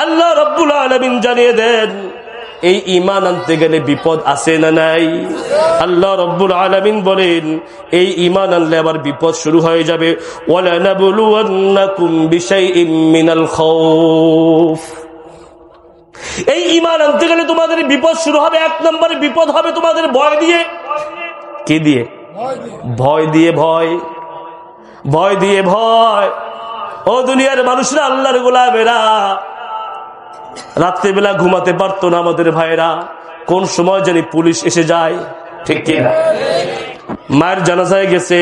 আল্লাহ রাব্বুল আলামিন জানিয়ে দেন, এই ঈমান আনতে গেলে বিপদ আছে না নাই? আল্লাহ রাব্বুল আলামিন বলেন, এই ঈমান আনলে আবার বিপদ শুরু হয়ে যাবে। ওয়ালা নাবলুওয়ান্নাকুম বিশাইইম মিনাল খাউফ। এই ঈমান আনতে গেলে তোমাদের বিপদ শুরু হবে। 1 নম্বরে বিপদ হবে তোমাদের ভয় দিয়ে। কি দিয়ে? ভয় দিয়ে। ভয় দিয়ে ভয়। ও দুনিয়ার মানুষরা, আল্লাহর গোলামেরা, রাত্রেবেলা ঘুমাতে পারতো না আমাদের ভাইরা, কোন সময় জানি পুলিশ এসে যায়, ঠিক কিনা? মায়ের জানাজায় গেছে,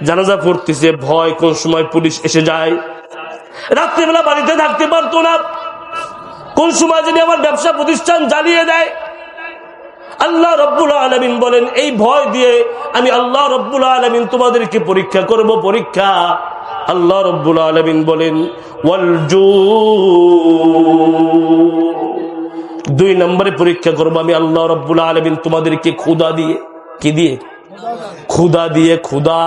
জানাজা পড়তেছে, ভয় কোন সময় পুলিশ এসে যায়। রাত্রেবেলা বাড়িতে থাকতে পারতো না, কোন সময় জানি আমার ব্যবসা প্রতিষ্ঠান জ্বালিয়ে দেয়। আল্লাহ রাব্বুল আলামিন বলেন, এই ভয় দিয়ে আমি আল্লাহ রাব্বুল আলামিন তোমাদেরকে পরীক্ষা করব, পরীক্ষা। আল্লাহ রাব্বুল আলামিন বলেন, ওয়াল জু, 2 নম্বরে পরীক্ষা করব আমি আল্লাহ রাব্বুল আলামিন তোমাদেরকে ক্ষুধা দিয়ে। কি দিয়ে? ক্ষুধা দিয়ে। ক্ষুধা।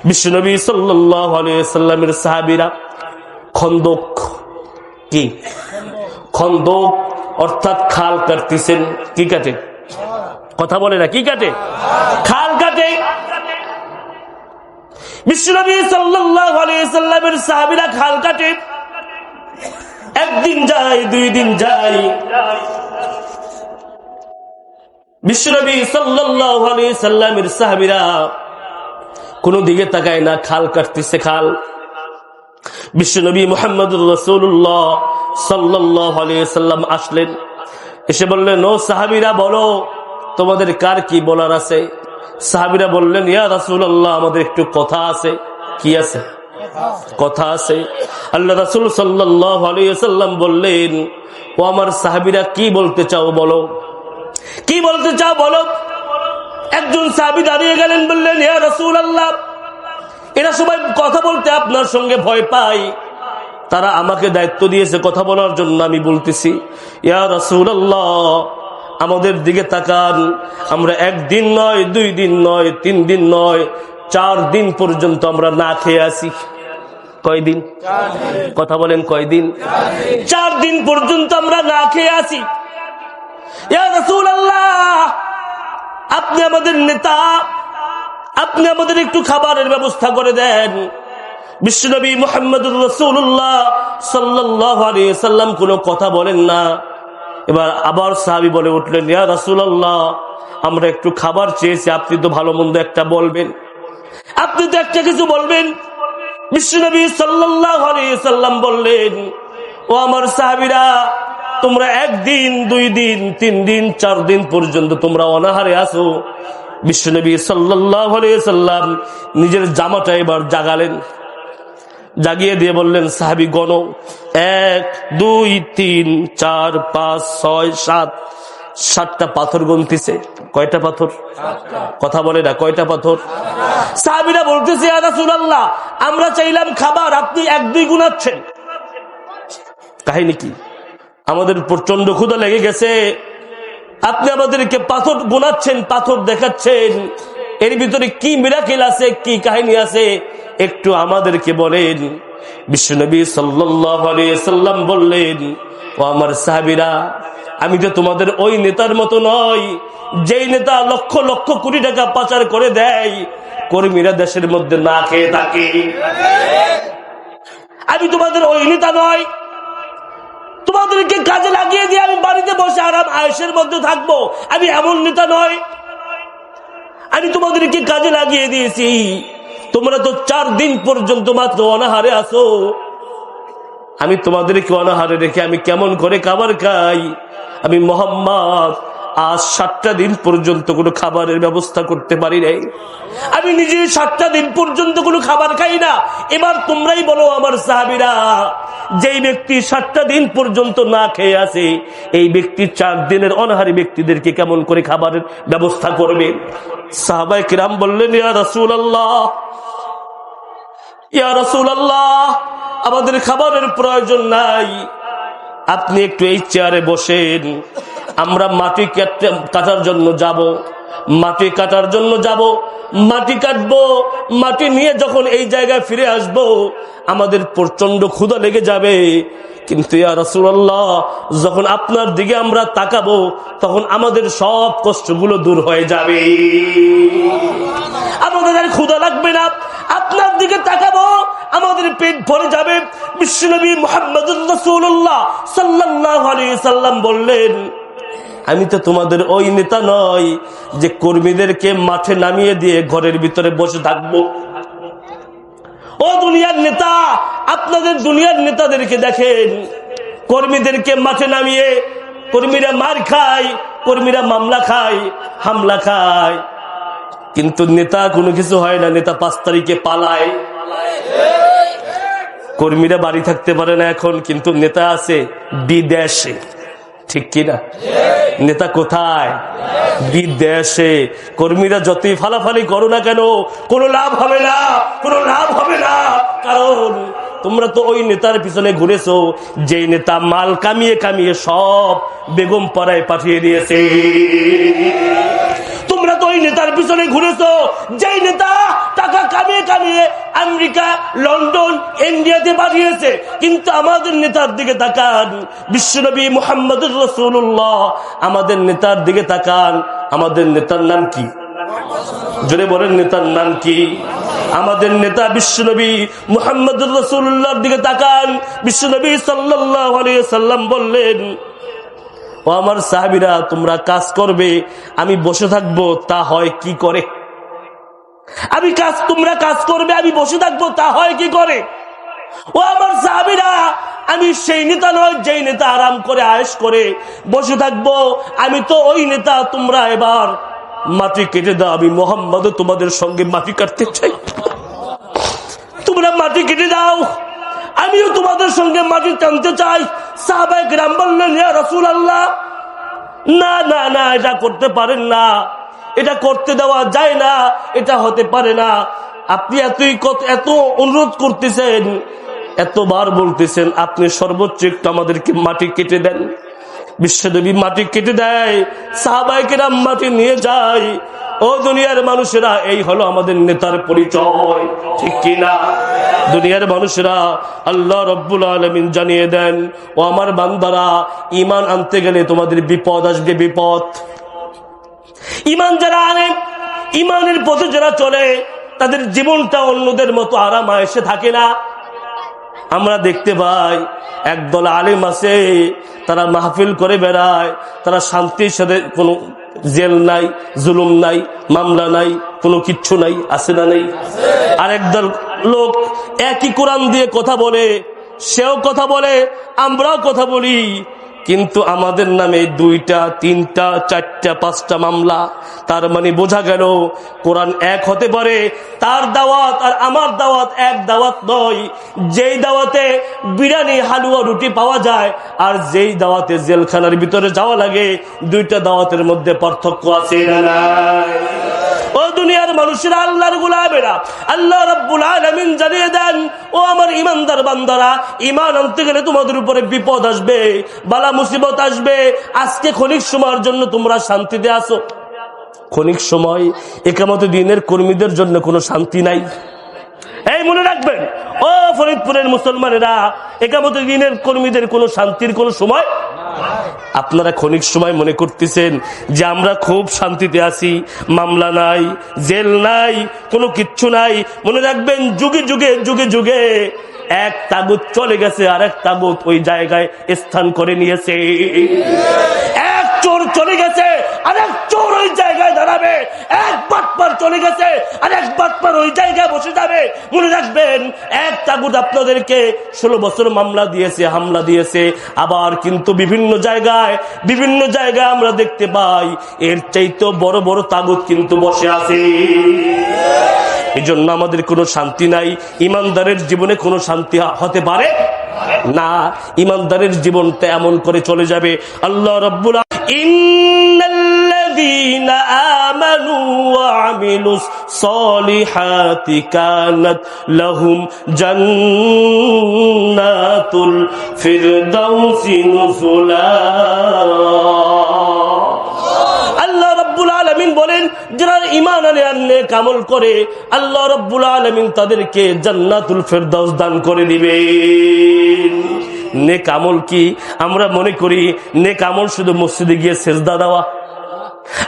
বিশ্বনবী সাল্লাল্লাহু আলাইহি সাল্লামের সাহাবীরা খন্দক, কি খন্দক অর্থাৎ খাল কাটতেছেন। কি কাটে? কথা বলে না, কি কাটে? খাল কাটে। বিশ্বনবী সাল্লাল্লাহু আলাইহি সাল্লামের সাহাবীরা খাল কাটে। 1 দিন যায়, 2 দিন যায়, বিশ্বনবী সাল্লাল্লাহু আলাইহি সাল্লামের সাহাবীরা কোনো দিকে তাকায় না, খাল কাটতেছে খাল। বিশ্বনবী মুহাম্মদুর রাসূলুল্লাহ সাল্লাল্লাহু আলাইহি সাল্লাম আসলেন, এসে বললেন, ও সাহাবীরা বলো তোমাদের কার কি বলার আছে? সাহাবীরা বললেন, ইয়া রাসূলুল্লাহ, আমাদের একটু কথা আছে। কি আছে? কথা আছে। আল্লাহ রাসূল সাল্লাল্লাহু আলাইহি সাল্লাম বললেন, ও আমার সাহাবীরা, কি বলতে চাও বলো, কি বলতে চাও বলো। একজন সাহাবী দাঁড়িয়ে গেলেন, বললেন, ইয়া রাসূলুল্লাহ, এরা সবাই কথা বলতে আপনার সঙ্গে ভয় পায়, তারা আমাকে দায়িত্ব দিয়েছে কথা বলার জন্য, আমি বলতেছি। ইয়া রাসূলুল্লাহ, আমাদের দিকে তাকান, আমরা 1 দিন নয়, 2 দিন নয়, 3 দিন নয়, 4 দিন পর্যন্ত আমরা না খেয়ে আছি। কয়দিন? কথা বলেন, কয়দিন? 4 দিন পর্যন্ত আমরা না খেয়ে আছি। ইয়া রাসূলুল্লাহ, আপনি আমাদের নেতা, আপনি আমাদের একটু খাবারের ব্যবস্থা করে দেন। বিশ্বনবী মুহাম্মদুর রাসূলুল্লাহ সাল্লাল্লাহু আলাইহি সাল্লাম কোনো কথা বলেন না। এবার আবার সাহাবী বলে উঠলেন, ইয়া রাসূলুল্লাহ, আমরা একটু খাবার চেয়েছি, আপনি তো ভালো মন্দ একটা বলবেন, আপনি তো একটা কিছু বলবেন। বিশ্বনবী সাল্লাল্লাহু আলাইহি সাল্লাম বললেন, ও আমার সাহাবীরা, তোমরা 1 দিন, 2 দিন, 3 দিন, 4 দিন পর্যন্ত তোমরা অনাহারে আছো। বিশ্বনবী সাল্লাল্লাহু আলাইহি সাল্লাম নিজের জামাটা এবার জাগালেন, জাগিয়ে দিয়ে বললেন, সাহাবী গণো, 1 2 3 4 5 6 7, 7টা পাথর গুনতেছে। কয়টা পাথর? কথা বলে না, কয়টা পাথর? সাহাবীরা বলতেছে, ইয়া রাসূলুল্লাহ, আমরা চাইলাম খাবার, আপনি 1 2 গুনাচ্ছেন। কাহিনী কি? আমাদের প্রচন্ড ক্ষুধা লেগে গেছে, আপনি আমাদেরকে পাথর গোনাচ্ছেন, পাথর দেখাচ্ছেন, এর ভিতরে কি মিরাকেল আছে, কি কাহিনী আছে, একটু আমাদেরকে বলেন। বিশ্বনবী সাল্লাল্লাহু আলাইহি সাল্লাম বললেন, ও আমার সাহাবীরা, আমি তো তোমাদের ওই নেতার মতো নই যেই নেতা লক্ষ লক্ষ কোটি টাকা পাচার করে দেয়, কর্মীরা দেশের মধ্যে না খেয়ে থাকে। আমি তোমাদের ওই নেতা নয়, তোমাদেরকে কাজে লাগিয়ে দিয়ে আমি বাড়িতে বসে আরাম আয়েশের মধ্যে থাকবো, আমি এমন নেতা নয়। আমি তোমাদেরকে কাজে লাগিয়ে দিয়েছি, তোমরা তো 4 দিন পর্যন্ত মাত্র অনাহারে আছো, আমি তোমাদেরকে অনাহারে রেখে আমি কেমন করে খাবার খাই? আমি মোহাম্মদ আজ 7টা দিন পর্যন্ত কোনো খাবারের ব্যবস্থা করতে পারি নাই। আমি নিজে 7টা দিন পর্যন্ত কোনো খাবার খাই না। এবার তোমরাই বলো আমার সাহাবীরা, যেই ব্যক্তি 7টা দিন পর্যন্ত না খেয়ে আছে, এই ব্যক্তি 4 দিনের অনাহারী ব্যক্তিদেরকে কেমন করে খাবারের ব্যবস্থা করবে? সাহাবায়ে কিরাম বললেন, ইয়া রাসূলুল্লাহ, ইয়া রাসূলুল্লাহ, আমাদের খাবারের প্রয়োজন নাই, আপনি একটু এই চেয়ারে বসেন, আমরা মাটি কাটার জন্য যাব, মাটি কাটার জন্য যাব, মাটি কাটবো, মাটি নিয়ে যখন এই জায়গায় ফিরে আসব আমাদের প্রচন্ড ক্ষুধা লেগে যাবে। কিন্তু ইয়া রাসূলুল্লাহ, যখন আপনার দিকে আমরা তাকাবো তখন আমাদের সব কষ্টগুলো দূর হয়ে যাবে, আমাদের আর ক্ষুধা লাগবে না, আপনার দিকে তাকাবো আমাদের পেট ভরে যাবে। বিশ্বনবী মুহাম্মদুর রাসূলুল্লাহ সাল্লাল্লাহু আলাইহি সাল্লাম বললেন, আমি তো তোমাদের ওই নেতা নয় যে কর্মীদেরকে মাঠে নামিয়ে দিয়ে ঘরের ভিতরে বসে থাকবো। ও দুনিয়ার নেতা, আপনাদের দুনিয়ার নেতাদেরকে দেখেন, কর্মীদেরকে মাঠে নামিয়ে কর্মীরা মার খায়, কর্মীরা মামলা খায়, হামলা খায়, কিন্তু নেতা কোনো কিছু হয় না, নেতা 5 তারিখে পালায়। কর্মীরা বাড়ি থাকতে পারে না এখন, কিন্তু নেতা আছে বিদেশে, ঠিক কিনা? নেতা কোথায়? বিদেশে। কর্মীরা যতই ফালাফালি করো না কেন, কোনো লাভ হবে না, কোনো লাভ হবে না, কারণ তোমরা তো ওই নেতার পিছনে ঘুরেছো যে নেতা মাল কামিয়ে কামিয়ে সব বেগম পাড়ায় পাঠিয়ে দিয়েছে। তোমরা তো ওই নেতার পিছনে ঘুরেছো যেই নেতা টাকা কামিয়ে কামিয়ে আমেরিকা, লন্ডন, ইন্ডিয়াতে পাঠিয়েছে। কিন্তু আমাদের নেতার দিকে তাকান, বিশ্বনবী মুহাম্মদুর রাসূলুল্লাহ, আমাদের নেতার দিকে তাকান। আমাদের নেতার নাম কি? জোরে বলেন, নেতার নাম কি? আমাদের নেতা বিশ্বনবী মুহাম্মদুর রাসূলুল্লাহর দিকে তাকান। বিশ্বনবী সাল্লাল্লাহু আলাইহি সাল্লাম বললেন, ও আমার সাহাবীরা, তোমরা কাজ করবে, আমি বসে থাকবো, তা হয় কি করে? তোমরা কাজ করবে, আমি বসে থাকবো, তা হয় কি করে? ও আমার সাহাবীরা, আমি সেই নেতা নয় যেই নেতা আরাম করে আয়েশ করে বসে থাকবো, আমি তো ওই নেতা। তোমরা এবার মাটি কেটে দাও, আমি মুহাম্মদ তোমাদের সঙ্গে মাটি কাটতে চাই। তোমরা মাটি কেটে দাও, আমিও তোমাদের সঙ্গে মাটি টানতে চাই। সাহাবায়ে কিরাম বললেন, ইয়া রাসূলুল্লাহ, না না না, এটা করতে পারেন না, এটা করতে দেওয়া যায় না, এটা হতে পারে না। আপনি এত অনুরোধ করতেছেন, এতবার বলতেছেন, আপনি সর্বোচ্চ একটু আমাদেরকে মাটি কেটে দেন। বিশ্বনবী মাটি কেটে দেয়, সাহাবায়ে কিরাম মাটি নিয়ে যায়। ও দুনিয়ার মানুষেরা, এই হলো আমাদের নেতার পরিচয়, ঠিক কিনা? দুনিয়ার মানুষেরা, আল্লাহ রাব্বুল আলামিন জানিয়ে দেন, ও আমার বান্দারা, ঈমান আনতে গেলে তোমাদের বিপদ আসবে, বিপদ। ঈমান যারা আনে, ঈমানের পথে যারা চলে, তাদের জীবনটা অন্যদের মতো আরাম আয়েশে থাকে না। আমরা দেখতে পাই একদল আলেম আছে, তারা মাহফিল করে বেড়ায়, তারা শান্তির সাথে, কোনো জেল নাই, জুলুম নাই, মামলা নাই, কোনো কিচ্ছু নাই, আছে না নেই? আর একদল লোক একই কোরআন দিয়ে কথা বলে, সেও কথা বলে, আমরাও কথা বলি, কিন্তু আমাদের নামে 2টা, 3টা, 4টা, 5টা মামলা। তার মানে বোঝা গেল কোরআন এক হতে পারে, তার দাওয়াত আর আমার দাওয়াত এক দাওয়াত নয়। যেই দাওয়াতে বিরিয়ানি, হালুয়া, রুটি পাওয়া যায়, আর যেই দাওয়াতে জেলখানার ভিতরে যাওয়া লাগে, 2টা দাওয়াতের মধ্যে পার্থক্য আছে না নাই? ও দুনিয়ার মানুষেরা, আল্লাহর গোলামেরা, আল্লাহ রাব্বুল আলামিন জানিয়ে দেন, ও আমার ঈমানদার বান্দারা, ঈমান আনতে গেলে তোমাদের উপরে বিপদ আসবে, বালা মুসিবত আসবে। আজকে ক্ষণিক সময়ের জন্য তোমরা শান্তিতে আছো, ক্ষণিক সময়। ইকামতে দ্বীনের কর্মীদের জন্য কোনো শান্তি নাই। এই মনে রাখবেন, ও ফরিদপুরের মুসলমানেরা, ইকামতে দ্বীনের কর্মীদের কোনো শান্তির কোনো সময়। আপনারা ক্ষণিক সময় মনে করতেছেন যে আমরা খুব শান্তিতে আছি, মামলা নাই, জেল নাই, কোনো কিচ্ছু নাই। মনে রাখবেন, যুগে যুগে যুগে যুগে এক তাগুত চলে গেছে, আর এক তাগুত ওই জায়গায় স্থান করে নিয়েছে। এক চোর চলে গেছে, আর এক চোর ওই জায়গায় দাঁড়াবে। এক বাটপার চলে চলে গেছে, আর এক বাটপার ওই জায়গায় বসে যাবে। মনে রাখবেন, এক তাগুত আপনাদেরকে 16 বছর মামলা দিয়েছে, হামলা দিয়েছে। আবার কিন্তু বিভিন্ন জায়গায় আমরা দেখতে পাই এর চাইতে বড় বড় তাগুত কিন্তু বসে আছে। এই জন্য আমাদের কোনো শান্তি নাই। ইমানদারের জীবনে কোনো শান্তি হতে পারে না। ইমানদারের জীবনটা এমন করে চলে যাবে। আল্লাহ রাব্বুল ইন্নাল্লাযীনা আমানু ওয়া আমিলুস সলিহাতি কানাত লাহুম জান্নাতুল ফিরদাউসি নুজুলা। আল্লাহ রাব্বুল আলামিন বলেন, যারা ঈমান আনে আর নেক আমল করে, আল্লাহ রাব্বুল আলামিন তাদেরকে জান্নাতুল ফেরদাউস দান করে দিবেন। নেক আমল কি? আমরা মনে করি নেক আমল শুধু মসজিদে গিয়ে সেজদা দেওয়া,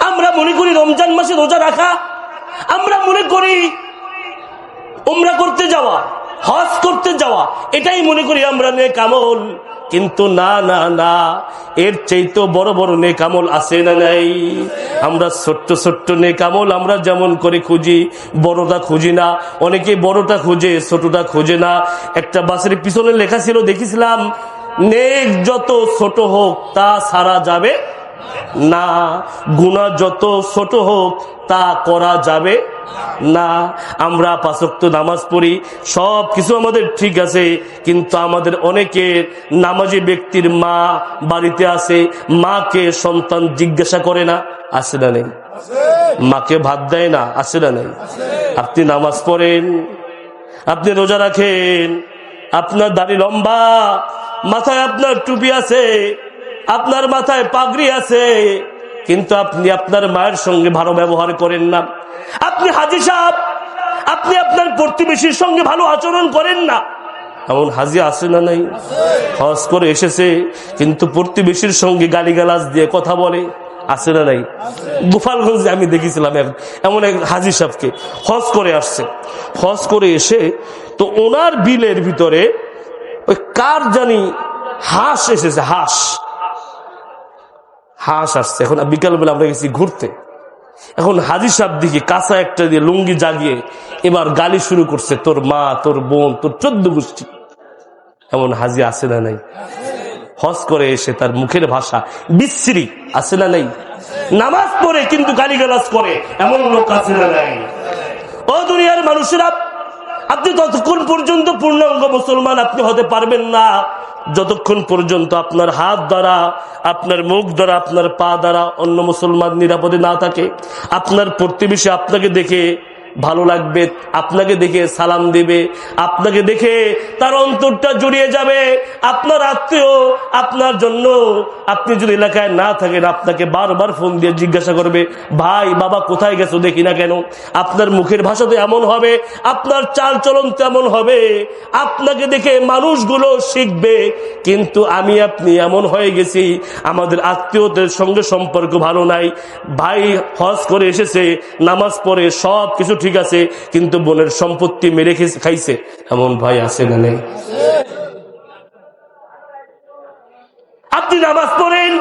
আমরা মনে করি রমজান মাসে রোজা রাখা, আমরা মনে করি উমরা করতে যাওয়া, হজ করতে যাওয়া, এটাই মনে করি আমরা নেক আমল। কিন্তু না না না, এর চাইতে বড় বড় নেক আমল আছে না নাই? আমরা ছোট্ট ছোট্ট নেক আমল আমরা যেমন করে খুঁজি, বড়টা খুঁজি না। অনেকে বড়টা খুঁজে, ছোটটা খুঁজে না। একটা বাসের পিছনে লেখা ছিল, দেখেছিলাম, নেক যত ছোট হোক তা ছাড়া যাবে না, গুনাহ যত ছোট হোক তা করা যাবে না। আমরা 5 ওয়াক্ত নামাজ পড়ি, সব কিছু আমাদের ঠিক আছে, কিন্তু আমাদের অনেকের নামাজি ব্যক্তির মা বাড়িতে আছে, মাকে সন্তান জিজ্ঞাসা করে না, আছে না নেই? মাকে ভাত দেয় না, আছে না নেই? আপনি নামাজ পড়েন, আপনি রোজা রাখেন, আপনার দাড়ি লম্বা, মাথায় আপনার টুপি আছে, আপনার মাথায় পাগড়ি আছে, কিন্তু আপনি আপনার মায়ের সঙ্গে ভালো ব্যবহার করেন না। আপনি হাজী সাহেব, আপনি আপনার প্রতিবেশীর সঙ্গে ভালো আচরণ করেন না। এমন হাজী আছে না নাই? হজ করে এসেছে, কিন্তু প্রতিবেশীর সঙ্গে গালিগালাজ দিয়ে কথা বলে, আছে না নাই? গোপালগঞ্জে আমি দেখেছিলাম এমন এক হাজী সাহেবকে, হজ করে আসছে, হজ করে এসে তো ওনার বিলের ভিতরে ওই কার জানি হাঁস এসেছে, হাঁস আসছে। এখন বিকালবেলা আমরা গেছি ঘুরতে, এখন হাজী সাহেব দিকে কাঁচা একটা দিয়ে লুঙ্গি জাগিয়ে এবার গালি শুরু করছে, তোর মা, তোর বোন, তোর 14 গোষ্ঠী। এমন হাজী আছে না নাই? হজ করে এসে তার মুখের ভাষা বিশ্রী, আছে না নাই? নামাজ পড়ে কিন্তু গালিগালাজ করে, এমন লোক আছে না নাই? ও দুনিয়ার মানুষেরা, আপনি ততক্ষণ পর্যন্ত পূর্ণাঙ্গ মুসলমান আপনি হতে পারবেন না যতক্ষণ পর্যন্ত আপনার হাত দ্বারা, আপনার মুখ দ্বারা, আপনার পা দ্বারা অন্য মুসলমান নিরাপদে না থাকে। আপনার প্রতিবেশী আপনাকে দেখে ভালো লাগবে, আপনাকে দেখে সালাম দিবে, আপনাকে দেখে তার অন্তরটা জড়িয়ে যাবে। আপনার আত্মীয় আপনার জন্য, আপনি যদি এলাকায় না থাকেন, আপনাকে বারবার ফোন দিয়ে জিজ্ঞাসা করবে, ভাই বাবা কোথায় গেছো দেখি না কেন? আপনার মুখের ভাষা তো এমন হবে, আপনার চাল চলন তেমন হবে, আপনাকে দেখে মানুষগুলো শিখবে। কিন্তু আমি আপনি এমন হয়ে গেছি, আমাদের আত্মীয়দের সঙ্গে সম্পর্ক ভালো নাই। ভাই হজ করে এসেছে, নামাজ পড়ে, সব কিছু ঠিক আছে, কিন্তু বোনের সম্পত্তি মেরে খাইছে, এমন ভাই আছে না নেই? আপনি নামাজ পড়েন,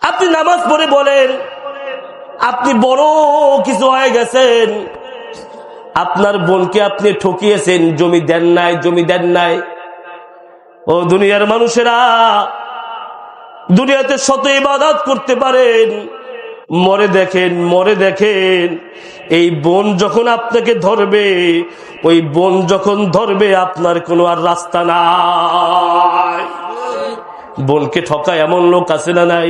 আপনি নামাজ পড়ে বলেন আপনি বড় কিছু হয়ে গেছেন, আপনার বোনকে আপনি ঠকিয়েছেন, জমি দেন নাই, জমি দেন নাই। ও দুনিয়ার মানুষেরা, দুনিয়াতে শত ইবাদত করতে পারেন, মরে দেখেন, মরে দেখেন, এই বোন যখন আপনাকে ধরবে, ওই বোন যখন ধরবে আপনার কোনো আর রাস্তা নাই। বোনকে ঠকায় এমন লোক আছে না নাই?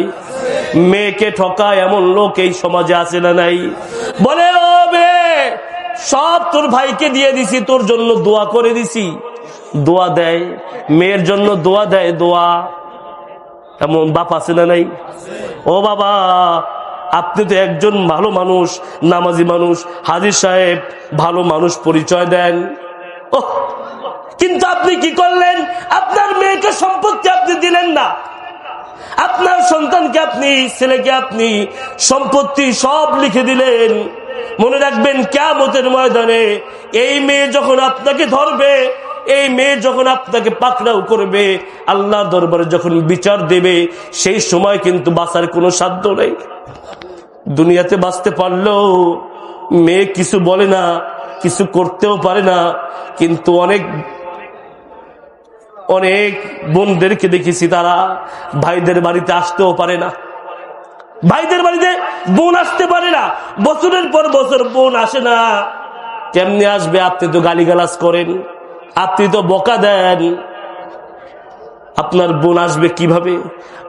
মেয়েকে ঠকায় এমন লোক এই সমাজে আছে না নাই? বলে, ও মেয়ে, সব তোর ভাইকে দিয়ে দিছি, তোর জন্য দোয়া করে দিছি। দোয়া দেয়, মেয়ের জন্য দোয়া দেয়, দোয়া। এমন বাপ আছে না নাই? ও বাবা, আপনি তো একজন ভালো মানুষ, নামাজি মানুষ, হাজী সাহেব, ভালো মানুষ পরিচয় দেন। ওহ, কিন্তু আপনি কি করলেন? আপনার মেয়েকে সম্পত্তি আপনি দিলেন না, আপনার সন্তানকে, আপনি ছেলেকে আপনি সম্পত্তি সব লিখে দিলেন। মনে রাখবেন, কিয়ামতের ময়দানে এই মেয়ে যখন আপনাকে ধরবে, এই মেয়ে যখন আপনাকে পাকড়াও করবে, আল্লাহর দরবারে যখন বিচার দেবে, সেই সময় কিন্তু বাঁচার কোনো সাধ্য নেই। দুনিয়াতে বাঁচতে পারলেও মেয়ে কিছু বলে না, কিছু করতেও পারে না। কিন্তু অনেক অনেক বোনদেরকে দেখেছি তারা ভাইদের বাড়িতে আসতেও পারে না, ভাইদের বাড়িতে বোন আসতে পারে না, বছরের পর বছর বোন আসে না। কেমনে আসবে? আপনি তো গালিগালাজ করেন, আপনি তো বকা দেন, আপনার বোন আসবে কিভাবে?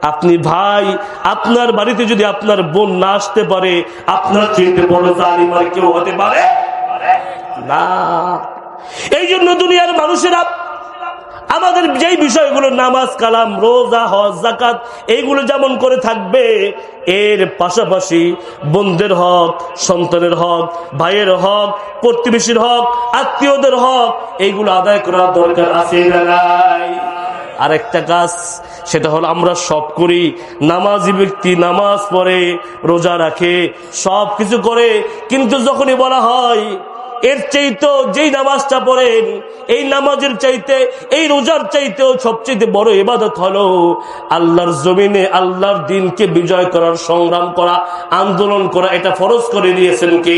আপনি ভাই, আপনার বাড়িতে যদি আপনার বোন না আসতে পারে, আপনার চেয়ে বড় জালিম আর কেউ হতে পারে না। এই জন্য দুনিয়ার মানুষেরা আমাদের যেই বিষয়গুলো নামাজ, কালাম, রোজা, হজ, যাকাত এইগুলো যেমন করে থাকবে, এর পাশাপাশি বোনদের হক, সন্তানের হক, ভাইয়ের হক, প্রতিবেশীর হক, আত্মীয়দের হক এইগুলো আদায় করার দরকার আছে না নাই? আরেকটা কাজ, সেটা হলো আমরা সব করি, নামাজি ব্যক্তি নামাজ পড়ে, রোজা রাখে, সব কিছু করে, কিন্তু যখনই বলা হয় এর চাইতেও যেই নামাজটা পড়েন, এই নামাজের চাইতে, এই রোজার চাইতেও সবচেয়ে বড় ইবাদত হলো আল্লাহর জমিনে আল্লাহর দ্বীনকে বিজয় করার, সংগ্রাম করা, আন্দোলন করা, এটা ফরজ করে দিয়েছেন কে?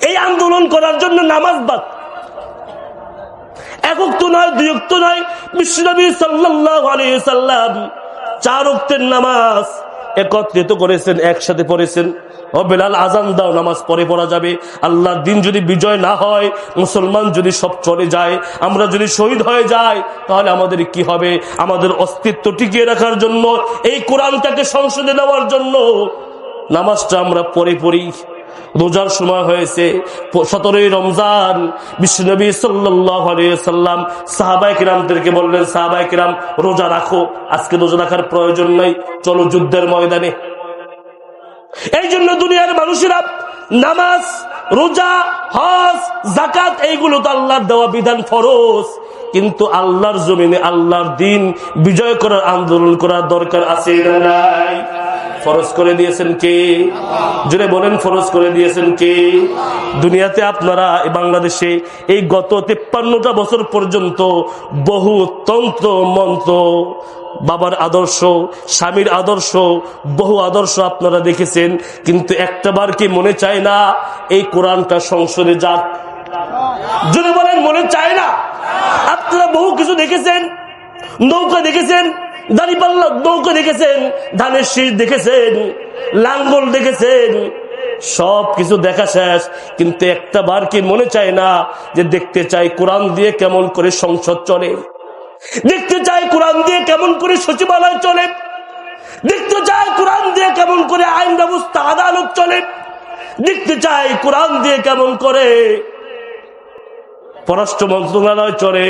এই আন্দোলন করার জন্য নামাজ বাদ, একক তো নয়, দুই ওয়াক্ত নয়, বিশ্বনবী সাল্লাল্লাহু আলাইহি সাল্লাম 4 ওয়াক্তের নামাজ একত্রিত করেছেন, একসাথে পড়েছেন। ও বেলাল, আজান দাও, নামাজ পরে পড়া যাবে। আল্লাহর দিন যদি বিজয় না হয়, মুসলমান যদি সব চলে যায়, আমরা যদি শহীদ হয়ে যাই, তাহলে আমাদের কি হবে? আমাদের অস্তিত্ব টিকিয়ে রাখার জন্য, এই কোরআনটাকে সংসদে নেওয়ার জন্য নামাজটা আমরা পড়ে পড়ি। রোজার সময় হয়েছে 17ই রমজান, বিশ্বনবী সাল্লাল্লাহু আলাইহি সাল্লাম সাহাবায়ে কিরামদেরকে বললেন, সাহাবায়ে কিরাম রোজা রাখো, আজকে রোজা রাখার প্রয়োজন নাই, চলো যুদ্ধের ময়দানে। এই জন্য দুনিয়ার মানুষেরা নামাজ, রোজা, হজ, যাকাত এইগুলো তো আল্লাহর দেওয়া বিধান, ফরজ, কিন্তু আল্লাহর জমিনে আল্লাহর দ্বীন বিজয় করার, আন্দোলন করার দরকার আছে না নাই? ফরজ করে দিয়েছেন কে? জোরে বলেন, ফরজ করে দিয়েছেন কে? দুনিয়াতে আপনারা বাংলাদেশে এই গত 53টা বছর পর্যন্ত বহু তন্ত্র মন্ত্র, বাবার আদর্শ, স্বামীর আদর্শ, বহু আদর্শ আপনারা দেখেছেন, কিন্তু একটাবার কি মনে চায় না এই কোরআনটা সংসদে যাক? জোরে বলেন, মনে চায় না? আপনারা বহু কিছু দেখেছেন, নৌকা দেখেছেন, দাঁড়িপাল্লা নৌকা দেখেছেন, ধানের শীষ দেখেছেন, লাঙ্গল দেখেছেন, সব কিছু দেখা শেষ, কিন্তু একটা বার কি মনে চায় না যে দেখতে চাই কোরআন দিয়ে কেমন করে সংসদ চলে, দেখতে চাই কোরআন দিয়ে কেমন করে সচিবালয় চলে, দেখতে চাই কোরআন দিয়ে কেমন করে আইন ব্যবস্থা, আদালত চলে, দেখতে চাই কোরআন দিয়ে কেমন করে পররাষ্ট্র মন্ত্রণালয় চলে,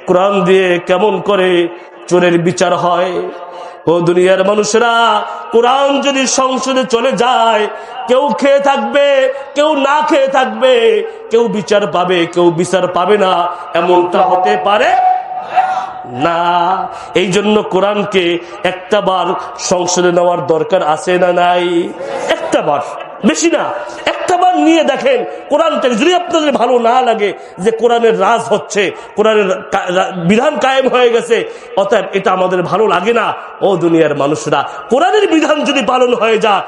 কোরআন দিয়ে কেমন করে চোরের বিচার হয়। ও দুনিয়ার মানুষেরা, কোরআন যদি সংসদে চলে যায়, কেউ খেয়ে থাকবে, কেউ না খেয়ে থাকবে, কেউ বিচার পাবে, কেউ বিচার পাবে না, এমনটা হতে পারে না। এই জন্য কোরআনকে একটা বার সংসদে নেওয়ার দরকার আছে না নাই? একটা বার, বেশি না, একটা বার নিয়ে দেখেন কোরআনটাকে। যদি আপনাদের ভালো না লাগে যে কোরআনের রাজ হচ্ছে, কোরআনের বিধান কায়েম হয়ে গেছে, অতএব এটা আমাদের ভালো লাগে না, ও দুনিয়ার মানুষরা, কোরআনের বিধান যদি পালন হয়ে যায়,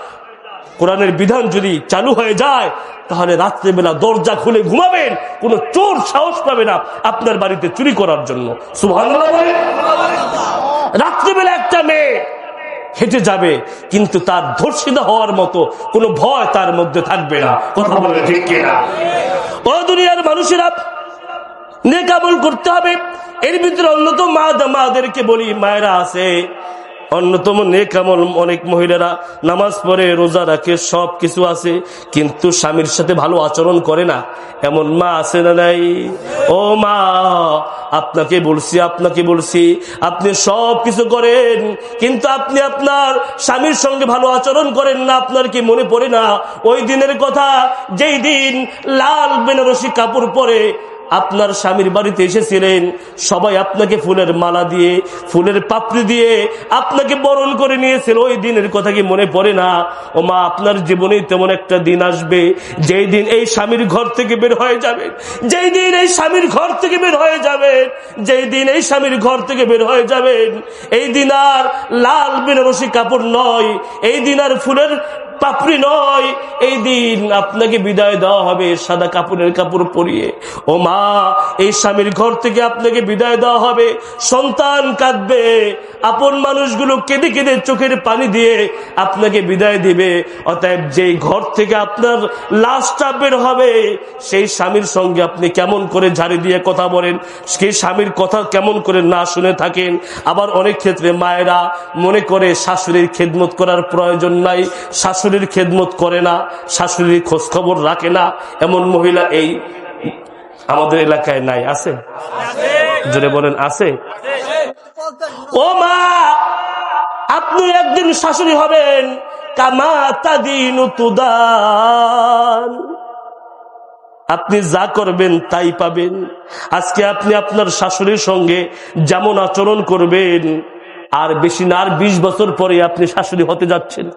কোরআনের বিধান যদি চালু হয়ে যায়, তাহলে রাত্রেবেলা দরজা খুলে ঘুমাবেন, কোন চোর সাহস পাবে না আপনার বাড়িতে চুরি করার জন্য। সুবহানাল্লাহ বলেন। রাত্রেবেলা একটা মেয়ে হেঁটে যাবে, কিন্তু তার ধর্ষিতা হওয়ার মতো কোনো ভয় তার মধ্যে থাকবে না। কথা বলে ঠিক কিনা? ও দুনিয়ার মানুষেরা, নেক আমল করতে হবে। এর ভিতরে অন্যতম মাদেরকে বলি, মায়েরা আছে, অন্যতম নেক আমল, অনেক মহিলারা নামাজ পড়ে, রোজা রাখে, সব কিছু আছে, কিন্তু স্বামীর সাথে ভালো আচরণ করে না, এমন মা আছে না নাই? ও মা, আপনাকে বলছি, আপনি সব কিছু করেন, কিন্তু আপনি আপনার স্বামীর সঙ্গে ভালো আচরণ করেন না। আপনার কি মনে পড়ে না ওই দিনের কথা, যেই দিন লাল বেনারসি কাপড় পরে আপনার স্বামীর বাড়িতে এসেছিলেন, সবাই আপনাকে ফুলের মালা দিয়ে, ফুলের পাপড়ি দিয়ে আপনাকে বরণ করে নিয়েছিল, ওই দিনের কথা কি মনে পড়ে না? ও মা, আপনার জীবনে তেমন একটা দিন আসবে যেই দিন এই স্বামীর ঘর থেকে বের হয়ে যাবেন, যেই দিন এই স্বামীর ঘর থেকে বের হয়ে যাবেন, যেই দিন এই স্বামীর ঘর থেকে বের হয়ে যাবেন, এই দিন আর লাল বেনারসি কাপড় নয়, এই দিন আর ফুলের পাপড়ি নয়, এই দিন আপনাকে বিদায় দেওয়া হবে সাদা কাপড়ের কাপড় পরিয়ে। ও মা, এই স্বামীর ঘর থেকে আপনাকে বিদায় দেওয়া হবে, সন্তান কাঁদবে, আপন মানুষগুলো কেঁদে কেঁদে চোখের পানি দিয়ে আপনাকে বিদায় দিবে। অতএব যেই ঘর থেকে আপনার লাশটা বের হবে, সেই স্বামীর সঙ্গে আপনি কেমন করে ঝাড়ি দিয়ে কথা বলেন, সেই স্বামীর কথা কেমন করে না শুনে থাকেন। আবার অনেক ক্ষেত্রে মায়েরা মনে করে শাশুড়ির খেদমত করার প্রয়োজন নাই, শাশুড়ির খেদমত করে না, শাশুড়ির খোঁজ খবর রাখে না, এমন মহিলা এই আমাদের এলাকায় নাই? আছে? জোরে বলেন, আছে? ও মা, আপনি একদিন শাশুড়ি হবেন, কামা তাদিনু তুদান, আপনি যা করবেন তাই পাবেন। আজকে আপনি আপনার শাশুড়ির সঙ্গে যেমন আচরণ করবেন, আর বেশি না, আর 20 বছর পরে আপনি শাশুড়ি হতে যাচ্ছেন।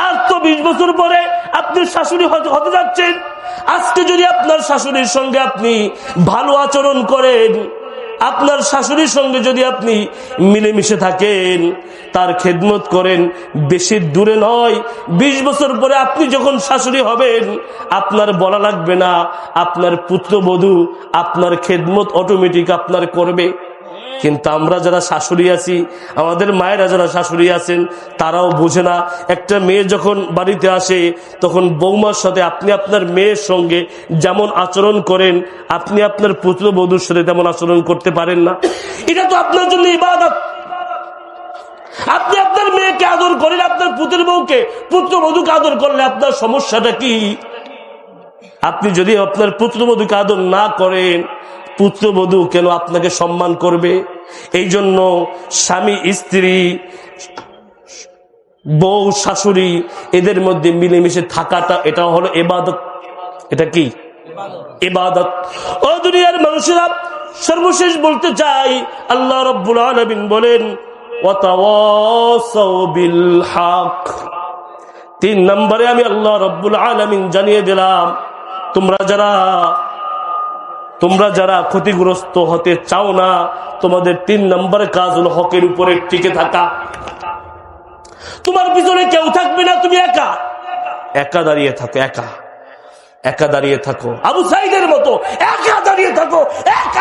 আর তো 20 বছর পরে আপনি শাশুড়ি হতে যাচ্ছেন। আজকে যদি আপনার শাশুড়ির সঙ্গে আপনি ভালো আচরণ করেন, আপনার শাশুড়ির সঙ্গে যদি আপনি মিলেমিশে থাকেন, তার খেদমত করেন, বেশি দূরে নয়, 20 বছর পরে আপনি যখন শাশুড়ি হবেন, আপনার বলা লাগবে না, আপনার পুত্রবধূ আপনার খেদমত অটোমেটিক আপনার করবে। কিন্তু আমরা যারা শাশুড়ি আছি, আমাদের মায়েরা যারা শাশুড়ি আছেন, তারাও বোঝে না। একটা মেয়ে যখন বাড়িতে আসে, তখন বৌমার সাথে আপনি আপনার মেয়ের সঙ্গে যেমন আচরণ করেন, আপনি আপনার পুত্রবধূর সাথে তেমন আচরণ করতে পারেন না। এটা তো আপনার জন্য ইবাদত। আপনি আপনার মেয়েকে আদর করেন, আপনার পুত্রের বউকে, পুত্রবধূকে আদর করলে আপনার সমস্যাটা কি? আপনি যদি আপনার পুত্রবধূকে আদর না করেন, পুত্রবধূ কেন আপনাকে সম্মান করবে? এই জন্য স্বামী স্ত্রী, বউ শাশুড়ি, এদের মধ্যে মিলেমিশে থাকাটা, এটা হলো ইবাদত। এটা কি? ইবাদত। ও দুনিয়ার মানুষেরা, সর্বশেষ বলতে চাই, আল্লাহ রাব্বুল আলামিন বলেন, ওয়াতাওয়াসাউ বিল হক। 3 নম্বরে আমি আল্লাহ রাব্বুল আলামিন জানিয়ে দিলাম, তোমরা যারা ক্ষতিগ্রস্ত হতে চাও না, তোমাদের 3 নম্বর কাজ হলো হকের উপরে টিকে থাকা। তোমার পিছনে কেউ থাকবে না, তুমি একা দাঁড়িয়ে থাকো, একা দাঁড়িয়ে থাকো, আবু সাইদের মতো একা দাঁড়িয়ে থাকো।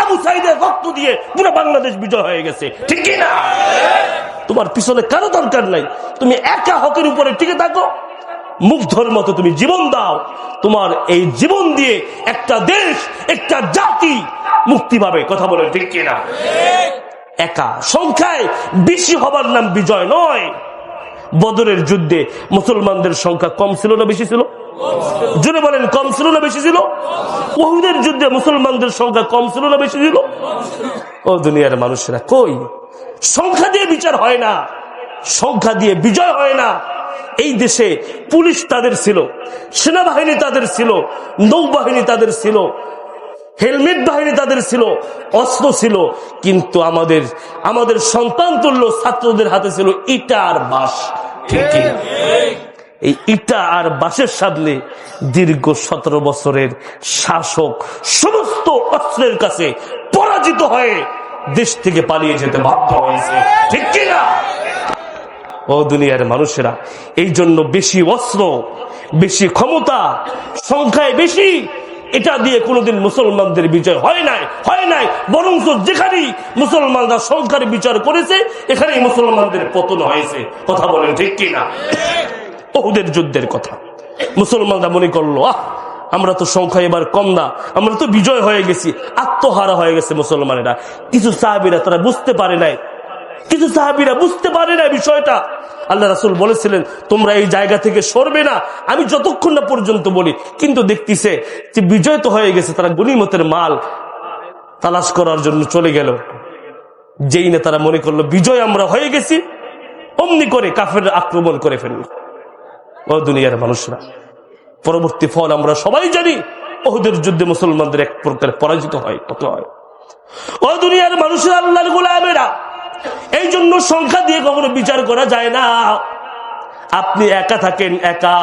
আবু সাইদের রক্ত দিয়ে পুরো বাংলাদেশ বিজয় হয়ে গেছে, ঠিক কি না? তোমার পিছনে কারো দরকার নাই, তুমি একা হকের উপরে টিকে থাকো। মুগ্ধর মতো তুমি জীবন দাও, তোমার এই জীবন দিয়ে একটা দেশ, একটা জাতি মুক্তি পাবে। কথা বলে ঠিক কিনা? একা সংখ্যায় বেশি হবার নাম বিজয় নয়। বদরের যুদ্ধে মুসলমানদের সংখ্যা কম ছিল না বেশি ছিল? জোরে বলেন, কম ছিল না বেশি ছিল? উহুদের যুদ্ধে মুসলমানদের সংখ্যা কম ছিল না বেশি ছিল? ও দুনিয়ার মানুষেরা, কই সংখ্যা দিয়ে বিচার হয় না, সংখ্যা দিয়ে বিজয় হয় না। এই দেশে পুলিশ তাদের ছিল, সেনাবাহিনী তাদের ছিল, নৌবাহিনী তাদের ছিল, হেলমেট বাহিনী তাদের ছিল, অস্ত্র ছিল, কিন্তু আমাদের সন্তান তুল্য ছাত্রদের হাতে ছিল ইটা আর বাঁশ। ঠিক, এই ইটা আর বাঁশের সামনে দীর্ঘ 17 বছরের শাসক সমস্ত অস্ত্রের কাছে পরাজিত হয়ে দেশ থেকে পালিয়ে যেতে বাধ্য হয়েছে, ঠিক কিনা? ও দুনিয়ার মানুষেরা, এই জন্য বেশি অস্ত্র, বেশি ক্ষমতা, সংখ্যায় বেশি, এটা দিয়ে কোনোদিন মুসলমানদের বিজয় হয় নাই। বরং যেখানেই মুসলমানরা সংখ্যার বিচার করেছে, এখানেই মুসলমানদের পতন হয়েছে। কথা বলেন ঠিক কিনা? উহুদের যুদ্ধের কথা মুসলমানরা মনে করলো, আমরা তো সংখ্যা এবার কম না, আমরা তো বিজয় হয়ে গেছি, আত্মহারা হয়ে গেছে মুসলমানেরা। কিছু সাহাবীরা তারা বুঝতে পারে নাই, বিষয়টা। আল্লাহ রাসূল বলেছিলেন, তোমরা এই জায়গা থেকে সরবে না আমি যতক্ষণ না পর্যন্ত বলি। কিন্তু দেখতেছে যে বিজয় তো হয়ে গেছে, তারা গনিমতের মাল তালাশ করার জন্য চলে গেল। যেই না তারা মনে করলো বিজয় আমরা হয়ে গেছি, অমনি করে কাফেররা আক্রমণ করে ফেলল। ও দুনিয়ার মানুষরা, পরবর্তী ফল আমরা সবাই জানি। উহুদের যুদ্ধে মুসলমানদের এক প্রকার পরাজিত হয়, কত হয়। ও দুনিয়ার মানুষের, আল্লাহর গোলামেরা, এই জন্য সংখ্যা দিয়ে কখনো বিচার করা যায় না। আপনি একা থাকেন, একা,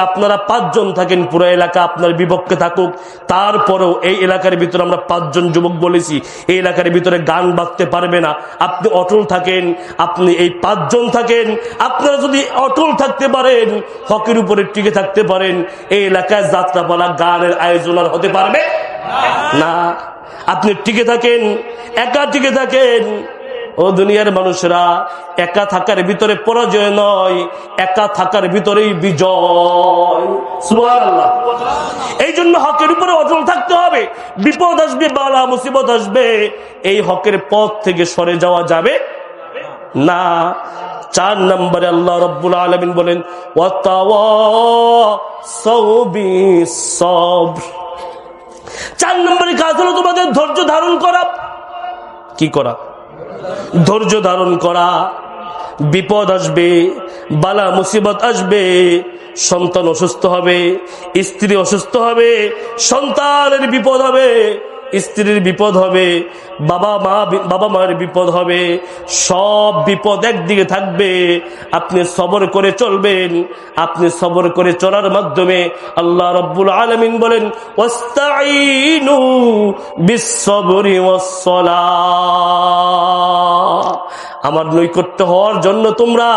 আপনারা 5 জন থাকেন, পুরো এলাকা আপনার বিপক্ষে থাকুক, তারপরেও এই এলাকার ভিতরে আমরা 5 জন যুবক বলেছি, এই এলাকার ভিতরে গান বাজতে পারবে না। আপনি অটল থাকেন, আপনি এই 5 জন থাকেন। আপনারা যদি অটল থাকতে পারেন, হকের উপরে টিকে থাকতে পারেন, এই এলাকায় যাত্রাপালা গানের আয়োজন আর হতে পারবে না। আপনি টিকে থাকেন, একা টিকে থাকেন। ও দুনিয়ার মানুষরা, একা থাকার ভিতরে পরাজয় নয়, একা থাকার ভিতরেই বিজয়। সুবহানাল্লাহ। এই জন্য হকের উপরে অটল থাকতে হবে। বিপদ আসবে, বালা মুসিবত আসবে, এই হকের পথ থেকে সরে যাওয়া যাবে না। 4 নম্বরে আল্লাহ রাব্বুল আলামিন বলেন, ওয়াতাওয়াসাউ বিস-সাবর। 4 নম্বরের কাজ হলো তোমাদের ধৈর্য ধারণ করা। কি করা? ধৈর্য ধারণ করা। বিপদ আসবে, বালা মুসিবত আসবে, সন্তান অসুস্থ হবে, স্ত্রী অসুস্থ হবে, সন্তানের বিপদ হবে, স্ত্রীর বিপদ হবে, বাবা মায়ের বিপদ হবে, সব বিপদ একদিকে থাকবে। আপনি সবর করে চলবেন। আপনি সবর করে চলার মাধ্যমে আল্লাহ রাব্বুল আলামিন বলেন, ওয়াস্তাঈনু বিস-সাবরি ওয়াস-সালাহ। আমার নৈকট্য হওয়ার জন্য তোমরা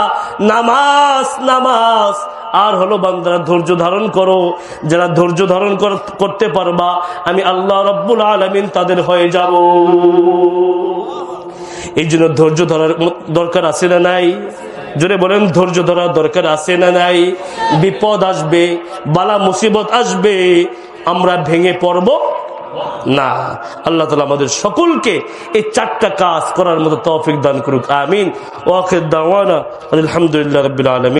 নামাজ আর হলো বান্দারা ধৈর্য ধারণ করো। যারা ধৈর্য ধারণ করতে পারবা, আমি আল্লাহ রাব্বুল আলামিন তাদের হয়ে যাব। এই জন্য ধৈর্য ধরার দরকার আছে না নাই? জোরে বলেন, ধৈর্য ধরার দরকার আছে না নাই? বিপদ আসবে, বালা মুসিবত আসবে, আমরা ভেঙে পড়ব না। আল্লাহ তাআলা আমাদের সকলকে এই 4টা কাজ করার মতো তৌফিক দান করুক। আমিন। ওয়া আখির দাওয়ানা আলহামদুলিল্লাহি রাব্বিল আলামিন।